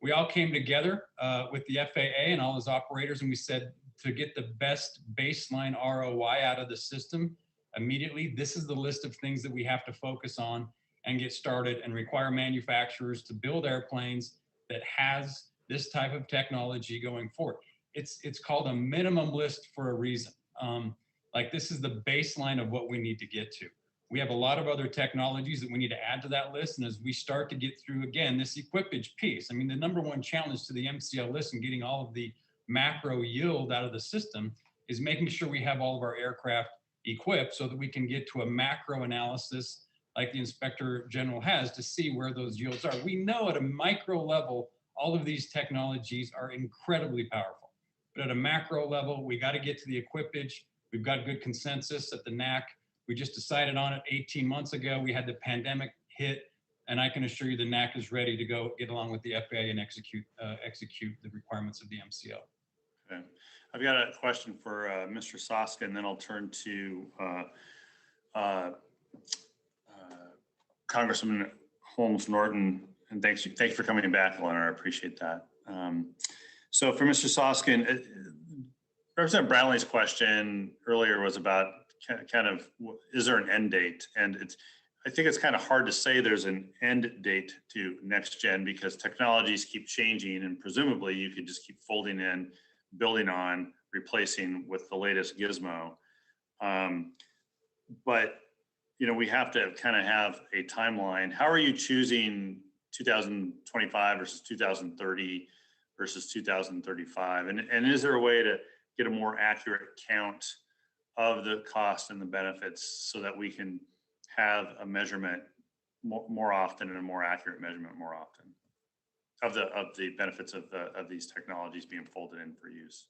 we all came together with the FAA and all those operators, and we said, to get the best baseline ROI out of the system immediately, this is the list of things that we have to focus on and get started, and require manufacturers to build airplanes that has this type of technology going forward. It's called a minimum list for a reason. Like, this is the baseline of what we need to get to. We have a lot of other technologies that we need to add to that list. And as we start to get through, again, this equipage piece, I mean, the number one challenge to the MCL list and getting all of the macro yield out of the system is making sure we have all of our aircraft equipped so that we can get to a macro analysis like the Inspector General has to see where those yields are. We know at a micro level, all of these technologies are incredibly powerful. But at a macro level, we got to get to the equipage. We've got good consensus at the NAC. We just decided on it 18 months ago. We had the pandemic hit, and I can assure you the NAC is ready to go get along with the FAA and execute the requirements of the MCO. Okay. I've got a question for Mr. Soska, and then I'll turn to Congressman Holmes Norton. And thank you for coming back, Eleanor. I appreciate that. So for Mr. Soskin, Representative Brownlee's question earlier was about kind of, is there an end date? And I think it's kind of hard to say there's an end date to next gen because technologies keep changing, and presumably you could just keep folding in, building on, replacing with the latest gizmo. But we have to kind of have a timeline. How are you choosing 2025 versus 2030 versus 2035? And is there a way to get a more accurate count of the cost and the benefits so that we can have a measurement more often and a more accurate measurement more often of the benefits of these technologies being folded in for use?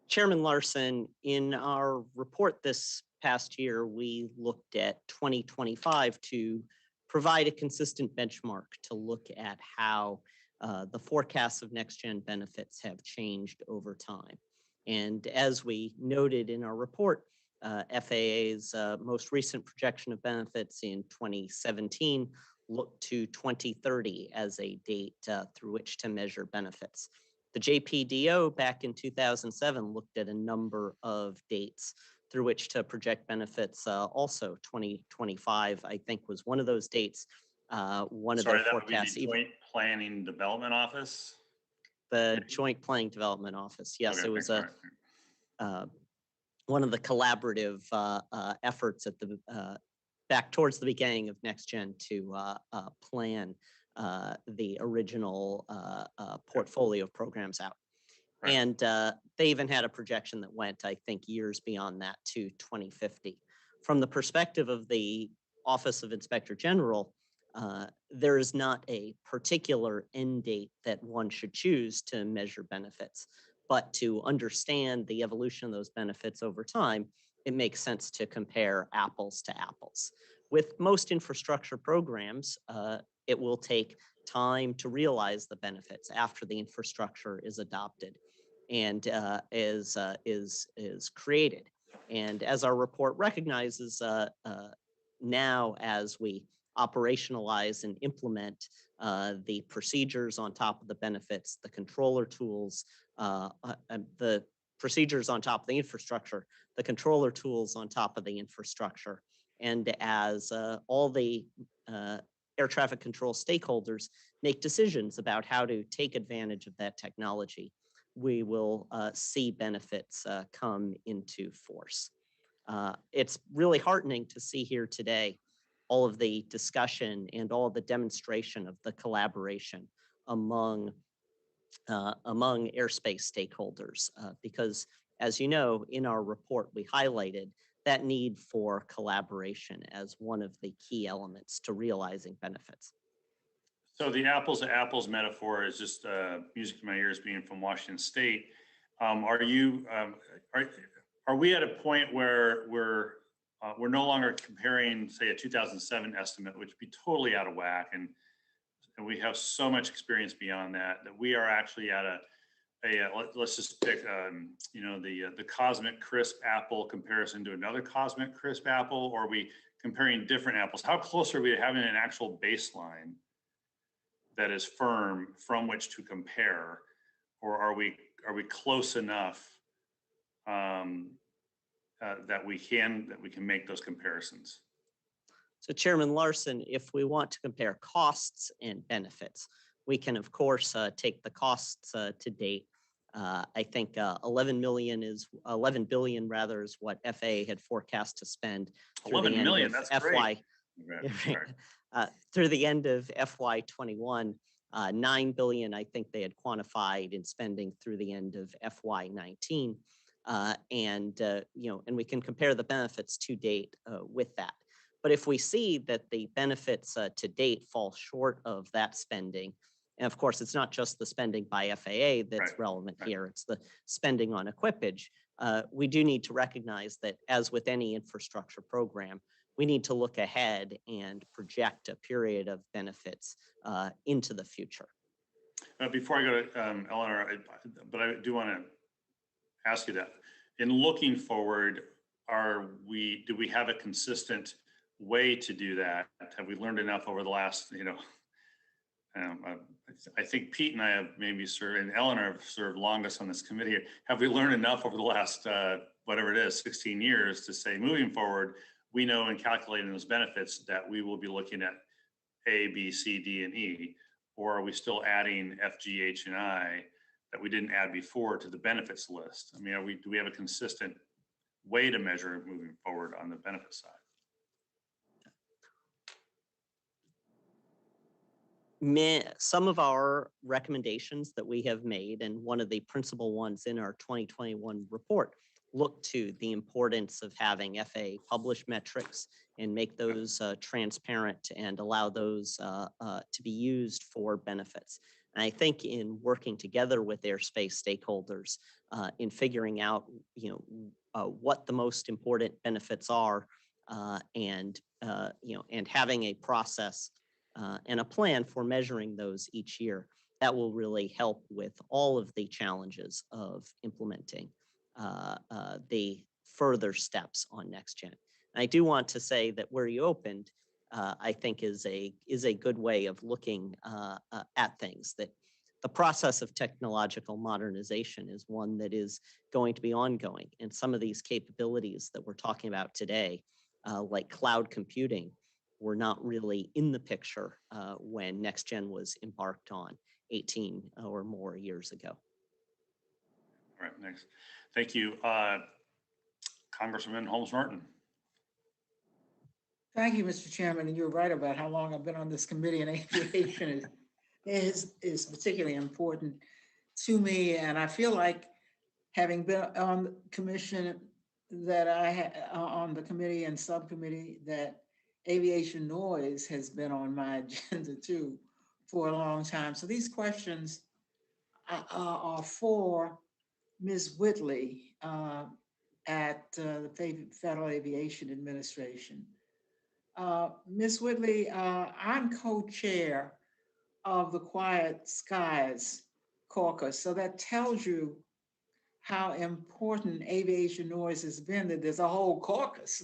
Chairman Larson, in our report this past year, we looked at 2025 to provide a consistent benchmark to look at how the forecasts of next gen benefits have changed over time. And as we noted in our report, FAA's most recent projection of benefits in 2017 looked to 2030 as a date through which to measure benefits. The JPDO back in 2007 looked at a number of dates through which to project benefits. Also 2025, I think, was one of those dates. One of the forecasts. The Joint Planning Development Office? The Joint Planning Development Office. Yes, Okay, it was one of the collaborative efforts at the back towards the beginning of Next Gen to plan the original portfolio of programs out. Right. And they even had a projection that went, I think, years beyond that to 2050. From the perspective of the Office of Inspector General, there is not a particular end date that one should choose to measure benefits, but to understand the evolution of those benefits over time, it makes sense to compare apples to apples. With most infrastructure programs, it will take time to realize the benefits after the infrastructure is adopted and is created. And as our report recognizes, now as we operationalize and implement the procedures on top of the benefits, the controller tools, the procedures on top of the infrastructure, the controller tools on top of the infrastructure, and as all the air traffic control stakeholders make decisions about how to take advantage of that technology, we will see benefits come into force. It's really heartening to see here today all of the discussion and all of the demonstration of the collaboration among airspace stakeholders, because as you know, in our report, we highlighted that need for collaboration as one of the key elements to realizing benefits. So the apples to apples metaphor is just music to my ears being from Washington State. Are we at a point where we're no longer comparing, say, a 2007 estimate, which would be totally out of whack, and we have so much experience beyond that we are actually at let's just pick the Cosmic Crisp apple comparison to another Cosmic Crisp apple, or are we comparing different apples? How close are we to having an actual baseline that is firm from which to compare, or are we close enough that we can make those comparisons? So Chairman Larson, if we want to compare costs and benefits, we can of course take the costs to date. I think 11 billion is what FAA had forecast to spend. 11 million, that's great. Through the end of FY21. $9 billion, I think they had quantified in spending through the end of FY19. And we can compare the benefits to date with that. But if we see that the benefits to date fall short of that spending, and of course, it's not just the spending by FAA that's relevant here, it's the spending on equipage. We do need to recognize that, as with any infrastructure program, we need to look ahead and project a period of benefits into the future. Before I go to Eleanor, but I do want to ask you that. In looking forward, do we have a consistent way to do that? Have we learned enough over the last, I think Pete and I have maybe served, and Eleanor have served longest on this committee. Have we learned enough over the last, whatever it is, 16 years to say, moving forward, we know in calculating those benefits that we will be looking at A, B, C, D, and E, or are we still adding F, G, H, and I that we didn't add before to the benefits list? I mean, do we have a consistent way to measure moving forward on the benefit side? Some of our recommendations that we have made, and one of the principal ones in our 2021 report, look to the importance of having Faa publish metrics and make those transparent and allow those to be used for benefits. And I think in working together with airspace stakeholders in figuring out, what the most important benefits are, and having a process and a plan for measuring those each year, that will really help with all of the challenges of implementing the further steps on Next Gen. And I do want to say that where you opened, I think is a good way of looking at things. That the process of technological modernization is one that is going to be ongoing, and some of these capabilities that we're talking about today, like cloud computing, were not really in the picture when Next Gen was embarked on 18 or more years ago. All right, next. Thank you. Congresswoman Holmes Martin. Thank you, Mr. Chairman. And you're right about how long I've been on this committee, and aviation is particularly important to me. And I feel like, having been on the commission that I had on the committee and subcommittee, that aviation noise has been on my agenda too for a long time. So these questions are for Ms. Whitley at the Federal Aviation Administration. Ms. Whitley, I'm co-chair of the Quiet Skies Caucus. So that tells you how important aviation noise has been, that there's a whole caucus.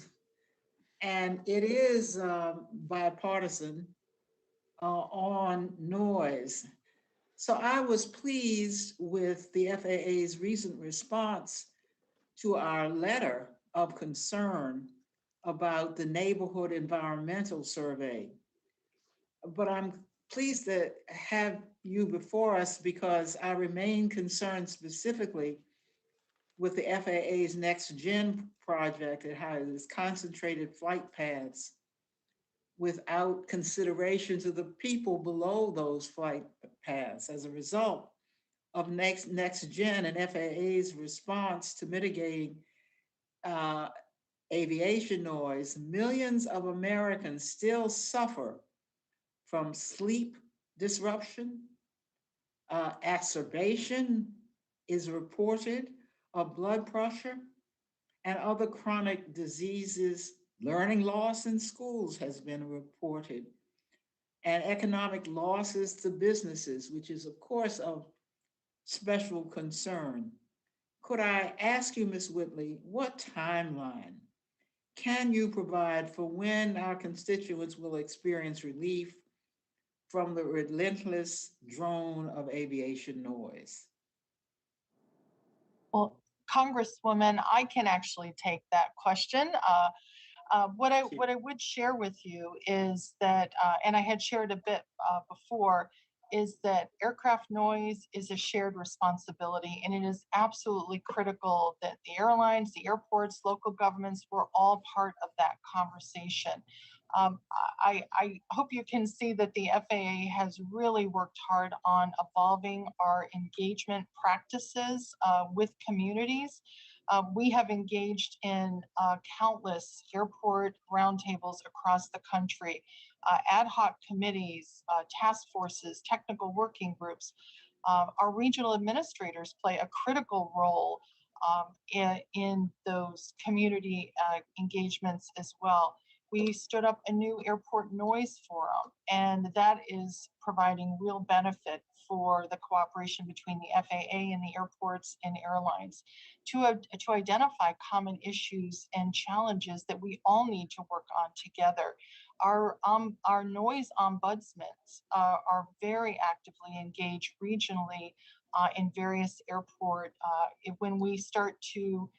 And it is bipartisan on noise. So I was pleased with the FAA's recent response to our letter of concern about the neighborhood environmental survey. But I'm pleased to have you before us because I remain concerned specifically with the FAA's Next Gen project. It has concentrated flight paths without consideration to the people below those flight paths. As a result of Next Gen and FAA's response to mitigating aviation noise, millions of Americans still suffer from sleep disruption, exacerbation is reported of blood pressure, and other chronic diseases. Learning loss in schools has been reported, and economic losses to businesses, which is of course of special concern. Could I ask you, Ms. Whitley, what timeline can you provide for when our constituents will experience relief from the relentless drone of aviation noise? Well, Congresswoman, I can actually take that question. What I would share with you is that, and I had shared a bit before, is that aircraft noise is a shared responsibility, and it is absolutely critical that the airlines, the airports, local governments were all part of that conversation. I hope you can see that the FAA has really worked hard on evolving our engagement practices with communities. We have engaged in countless airport roundtables across the country, ad hoc committees, task forces, technical working groups. Our regional administrators play a critical role in those community engagements as well. We stood up a new airport noise forum, and that is providing real benefit for the cooperation between the FAA and the airports and airlines to identify common issues and challenges that we all need to work on together. Our noise ombudsmen are very actively engaged regionally in various airport. When we start to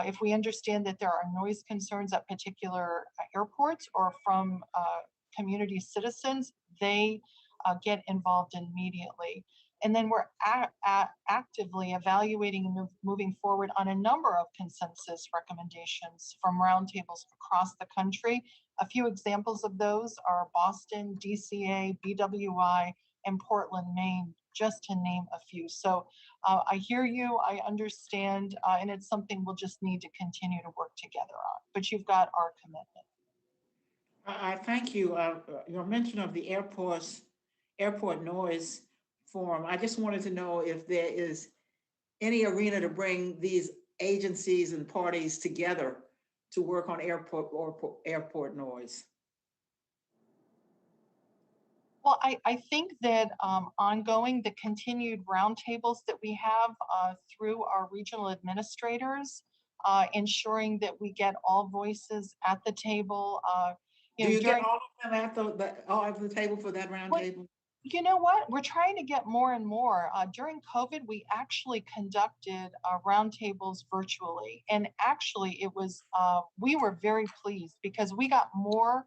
if we understand that there are noise concerns at particular airports or from community citizens, they get involved immediately. And then we're actively evaluating and moving forward on a number of consensus recommendations from roundtables across the country. A few examples of those are Boston, DCA, BWI, and Portland, Maine, just to name a few. So I hear you, I understand, and it's something we'll just need to continue to work together on. But you've got our commitment. I thank you. Your mention of the airport noise forum. I just wanted to know if there is any arena to bring these agencies and parties together to work on airport noise. Well, I think that ongoing, the continued roundtables that we have through our regional administrators, ensuring that we get all voices at the table. Do you get all of them at the table for that roundtable? You know what? We're trying to get more and more. During COVID, we actually conducted roundtables virtually. And actually, it was, we were very pleased because we got more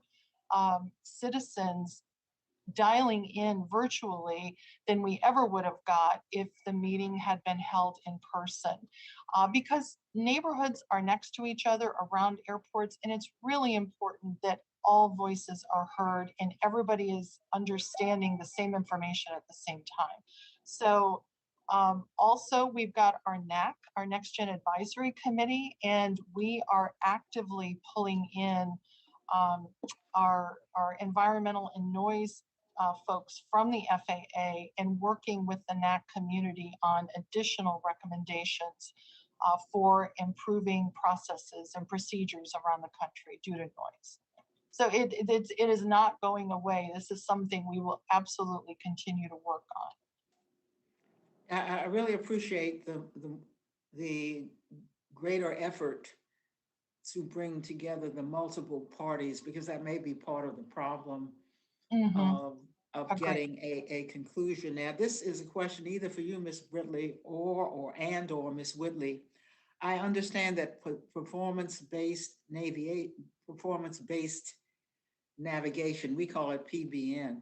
citizens dialing in virtually than we ever would have got if the meeting had been held in person. Because neighborhoods are next to each other around airports, and it's really important that all voices are heard and everybody is understanding the same information at the same time. So also we've got our NAC, our Next Gen Advisory Committee, and we are actively pulling in our environmental and noise folks from the FAA and working with the NAC community on additional recommendations for improving processes and procedures around the country due to noise. So it is not going away. This is something we will absolutely continue to work on. I really appreciate the greater effort to bring together the multiple parties, because that may be part of the problem of getting a conclusion. Now, this is a question either for you, Ms. Britley, or Ms. Whitley. I understand that performance-based navigation, we call it PBN,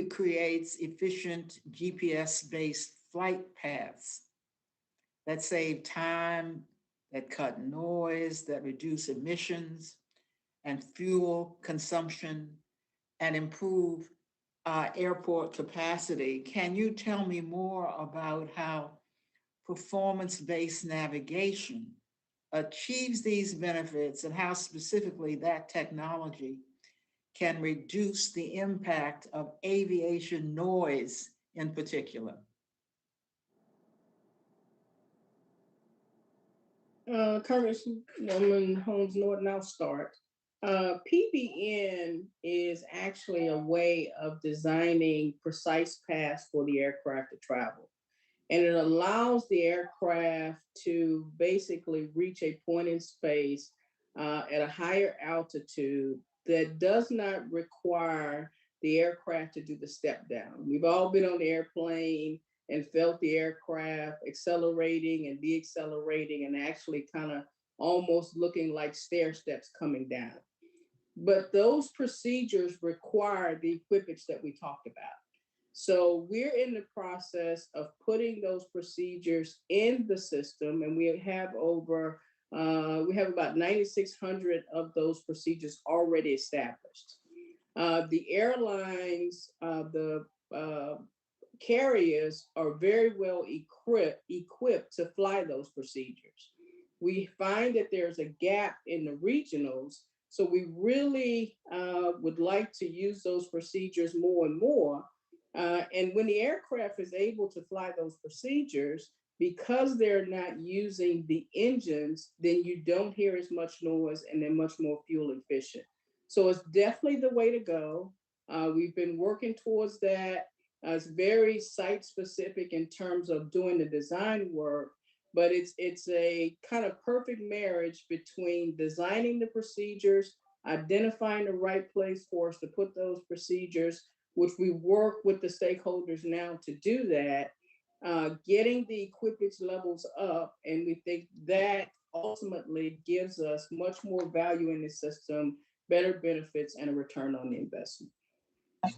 creates efficient GPS-based flight paths that save time, that cut noise, that reduce emissions and fuel consumption, and improve airport capacity. Can you tell me more about how performance-based navigation achieves these benefits and how specifically that technology can reduce the impact of aviation noise in particular? Congresswoman Holmes Norton, I'll start. PBN is actually a way of designing precise paths for the aircraft to travel. And it allows the aircraft to basically reach a point in space at a higher altitude that does not require the aircraft to do the step down. We've all been on the airplane and felt the aircraft accelerating and deaccelerating and actually kind of almost looking like stair steps coming down. But those procedures require the equipage that we talked about. So we're in the process of putting those procedures in the system, and we have over We have about 9,600 of those procedures already established. The airlines, the carriers are very well equipped to fly those procedures. We find that there's a gap in the regionals, so we really would like to use those procedures more and more. And when the aircraft is able to fly those procedures, because they're not using the engines, then you don't hear as much noise and they're much more fuel efficient. So it's definitely the way to go. We've been working towards that. It's very site specific in terms of doing the design work, but it's a kind of perfect marriage between designing the procedures, identifying the right place for us to put those procedures, which we work with the stakeholders now to do that, getting the equipage levels up, and we think that ultimately gives us much more value in the system, better benefits, and a return on the investment.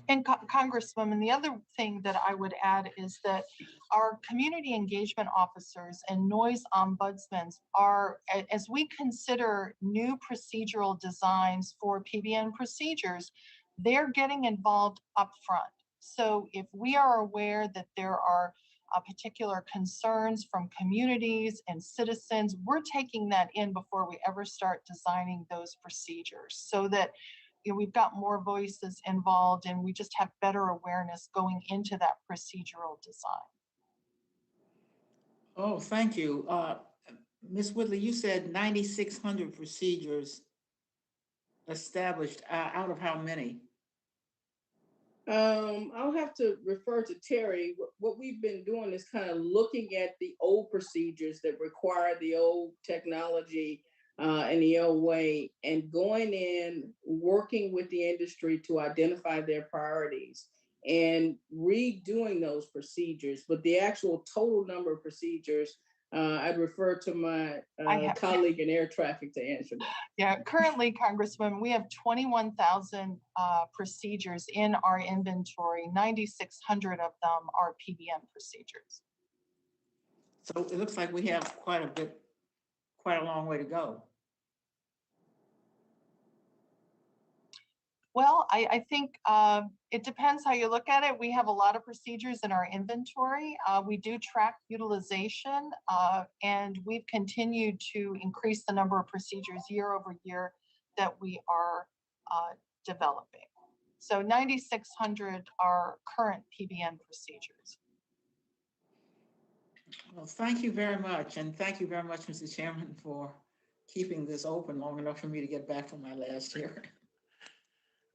And Congresswoman, the other thing that I would add is that our community engagement officers and noise ombudsmen are, as we consider new procedural designs for PBN procedures, they're getting involved upfront. So if we are aware that there are particular concerns from communities and citizens, we're taking that in before we ever start designing those procedures, so that we've got more voices involved and we just have better awareness going into that procedural design. Oh, thank you. Ms. Whitley, you said 9,600 procedures established out of how many? I'll have to refer to Terry. What we've been doing is kind of looking at the old procedures that require the old technology and the old way, and going in, working with the industry to identify their priorities and redoing those procedures. But the actual total number of procedures, I'd refer to my colleague in air traffic to answer that. Yeah, currently, Congresswoman, we have 21,000 procedures in our inventory. 9,600 of them are PBM procedures. So it looks like we have quite a long way to go. Well, I think it depends how you look at it. We have a lot of procedures in our inventory. We do track utilization, and we've continued to increase the number of procedures year over year that we are developing. So 9,600 are current PBN procedures. Well, thank you very much. And thank you very much, Mr. Chairman, for keeping this open long enough for me to get back from my last hearing.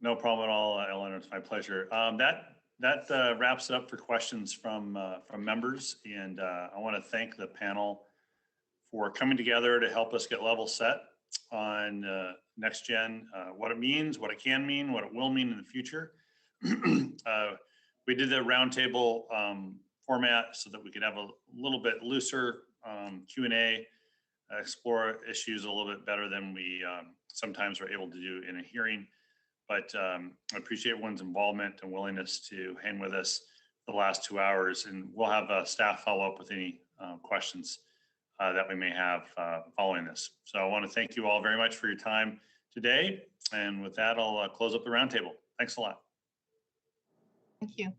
No problem at all, Ellen. It's my pleasure. That wraps it up for questions from members, and I want to thank the panel for coming together to help us get level set on Next Gen, what it means, what it can mean, what it will mean in the future. We did the roundtable format so that we could have a little bit looser Q&A, explore issues a little bit better than we sometimes are able to do in a hearing. But I appreciate everyone's involvement and willingness to hang with us for the last 2 hours. And we'll have staff follow up with any questions that we may have following this. So I want to thank you all very much for your time today. And with that, I'll close up the roundtable. Thanks a lot. Thank you.